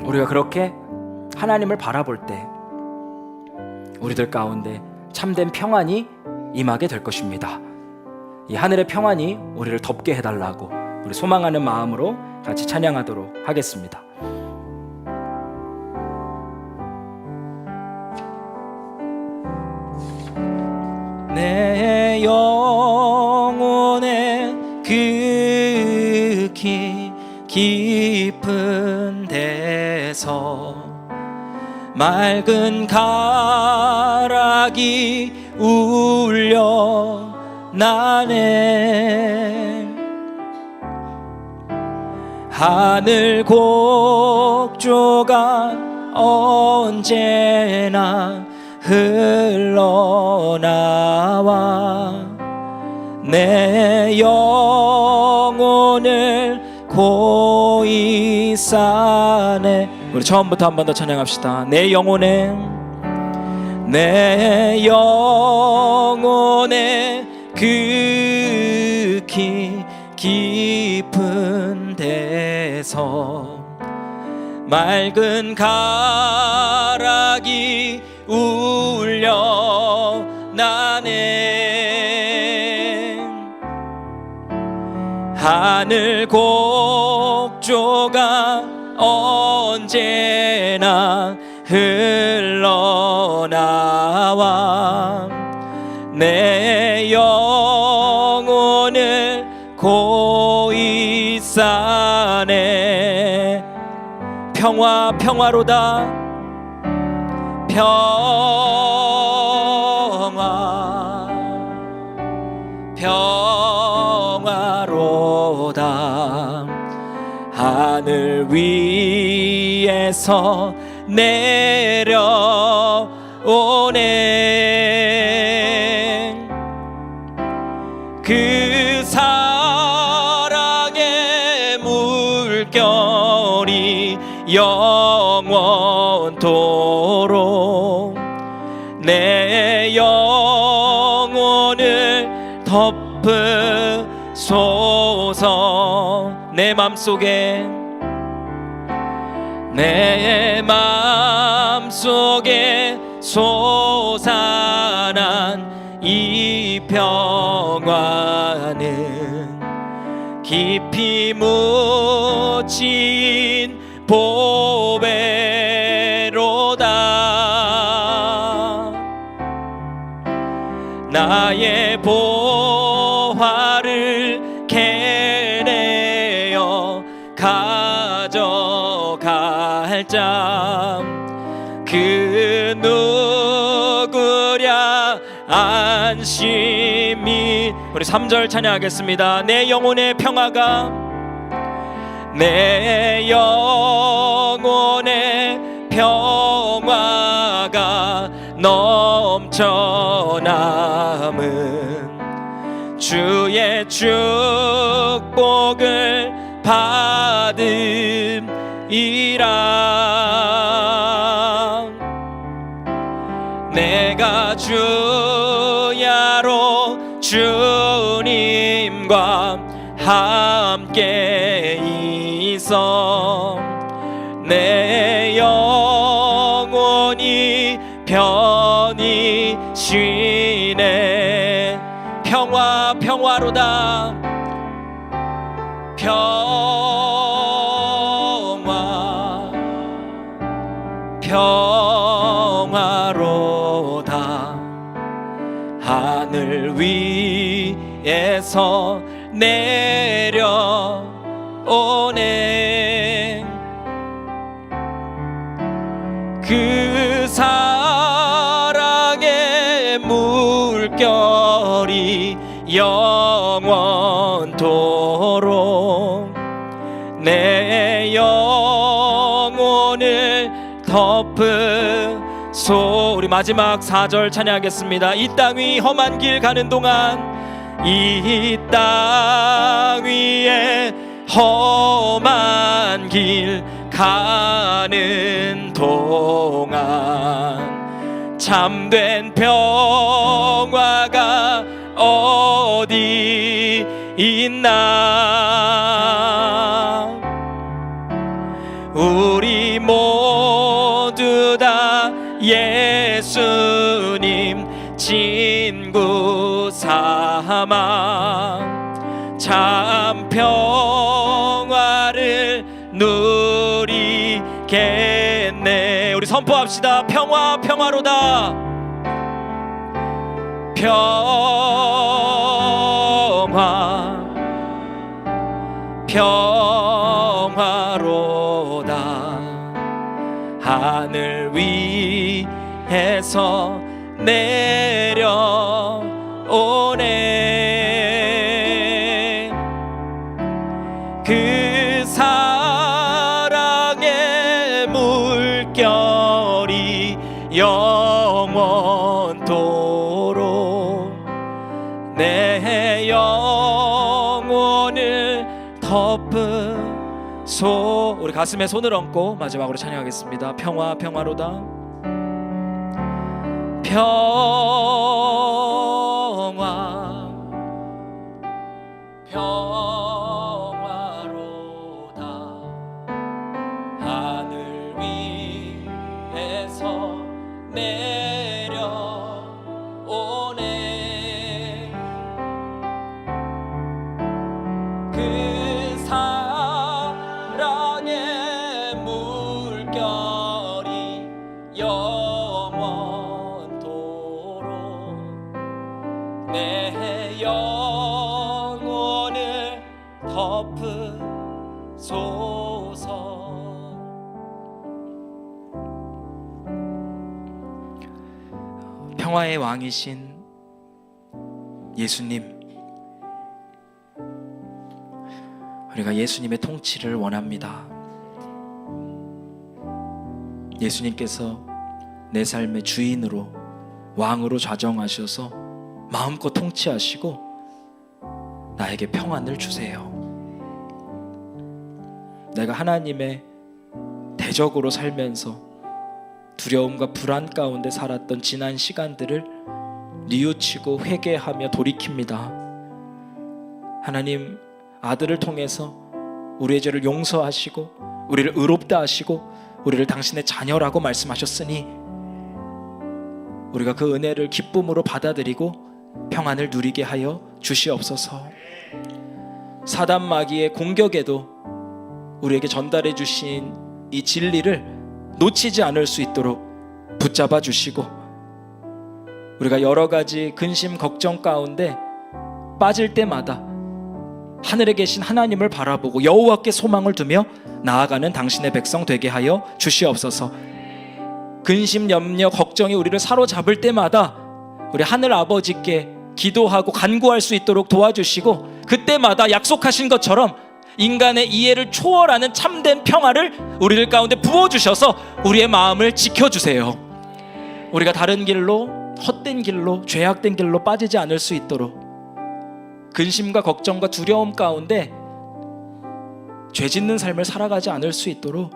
우리가 그렇게 하나님을 바라볼 때 우리들 가운데 참된 평안이 임하게 될 것입니다. 이 하늘의 평안이 우리를 덮게 해달라고 우리 소망하는 마음으로 같이 찬양하도록 하겠습니다. 내 영혼의 그 깊은 데서 맑은 가락이 울려 나네. 하늘 곡조가 언제나 흘러나와 내 영혼을 고이 싸네. 우리 처음부터 한 번 더 찬양합시다. 내 영혼의 그 깊은 데서 맑은 가락이 울려 나네. 하늘 곡조가 언제나 흘러나와 내 영혼을 고이 싸네. 평화로다 평화로다. 하늘 위에서 내려오네. 그 사랑의 물결이 영원토록 내 영혼을 덮으소서. 내 맘속에 솟아난 이 평화는 깊이 묻힌 보배로다. 나의 보화를 캐내어 가져갈 자 그 누구랴 안심이. 우리 3절 찬양하겠습니다. 내 영혼의 평화가 넘쳐남은 주의 축복을 받음이라. 내가 주야로 주님과 함께 있어 내 영혼이 편히 쉬네. 평화로다 위에서 내려오네. 그 사랑의 물결이 영원토록 내 영혼을 덮으소. 우리 마지막 4절 찬양하겠습니다. 이 땅 위 험한 길 가는 동안, 이 땅 위에 험한 길 가는 동안 참된 평화가 어디 있나. 우리 모두 다 예수님 친구 삼아 참 평화를 누리겠네. 우리 선포합시다. 평화, 평화로다. 평화, 평화로다. 하늘 위에서 내려오네. 그 사랑의 물결이 영원토록 내 영혼을 덮으소. 우리 가슴에 손을 얹고 마지막으로 찬양하겠습니다. 평화, 평화로다. 평화, 평화로다. 하늘 위에서 내려오네. 그 사랑의 물결이 영원토록 내 영혼을 덮으소서. 평화의 왕이신 예수님, 우리가 예수님의 통치를 원합니다. 예수님께서 내 삶의 주인으로, 왕으로 좌정하셔서 마음껏 통치하시고 나에게 평안을 주세요. 내가 하나님의 대적으로 살면서 두려움과 불안 가운데 살았던 지난 시간들을 뉘우치고 회개하며 돌이킵니다. 하나님, 아들을 통해서 우리의 죄를 용서하시고 우리를 의롭다 하시고 우리를 당신의 자녀라고 말씀하셨으니 우리가 그 은혜를 기쁨으로 받아들이고 평안을 누리게 하여 주시옵소서. 사단 마귀의 공격에도 우리에게 전달해 주신 이 진리를 놓치지 않을 수 있도록 붙잡아 주시고, 우리가 여러 가지 근심 걱정 가운데 빠질 때마다 하늘에 계신 하나님을 바라보고 여호와께 소망을 두며 나아가는 당신의 백성 되게 하여 주시옵소서. 근심, 염려, 걱정이 우리를 사로잡을 때마다 우리 하늘 아버지께 기도하고 간구할 수 있도록 도와주시고, 그때마다 약속하신 것처럼 인간의 이해를 초월하는 참된 평화를 우리들 가운데 부어주셔서 우리의 마음을 지켜주세요. 우리가 다른 길로, 헛된 길로, 죄악된 길로 빠지지 않을 수 있도록, 근심과 걱정과 두려움 가운데 죄 짓는 삶을 살아가지 않을 수 있도록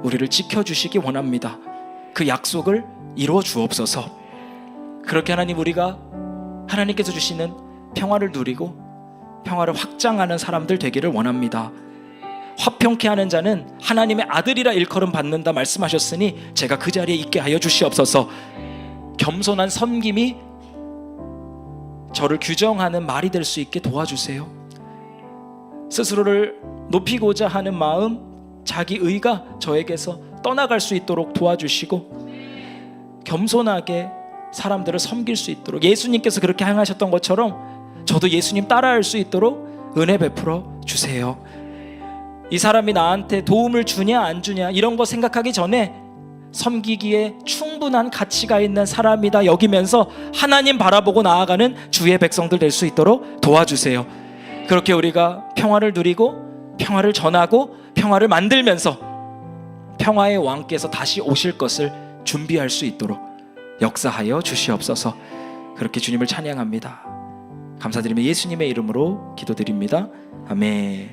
우리를 지켜주시기 원합니다. 그 약속을 이루어 주옵소서. 그렇게 하나님, 우리가 하나님께서 주시는 평화를 누리고 평화를 확장하는 사람들 되기를 원합니다. 화평케 하는 자는 하나님의 아들이라 일컬음 받는다 말씀하셨으니 제가 그 자리에 있게 하여 주시옵소서. 겸손한 섬김이 저를 규정하는 말이 될 수 있게 도와주세요. 스스로를 높이고자 하는 마음, 자기 의가 저에게서 떠나갈 수 있도록 도와주시고, 겸손하게 사람들을 섬길 수 있도록 예수님께서 그렇게 행하셨던 것처럼 저도 예수님 따라할 수 있도록 은혜 베풀어 주세요. 이 사람이 나한테 도움을 주냐 안 주냐 이런 거 생각하기 전에 섬기기에 충분한 가치가 있는 사람이다 여기면서 하나님 바라보고 나아가는 주의 백성들 될 수 있도록 도와주세요. 그렇게 우리가 평화를 누리고 평화를 전하고 평화를 만들면서 평화의 왕께서 다시 오실 것을 준비할 수 있도록 역사하여 주시옵소서. 그렇게 주님을 찬양합니다. 감사드리며 예수님의 이름으로 기도드립니다. 아멘.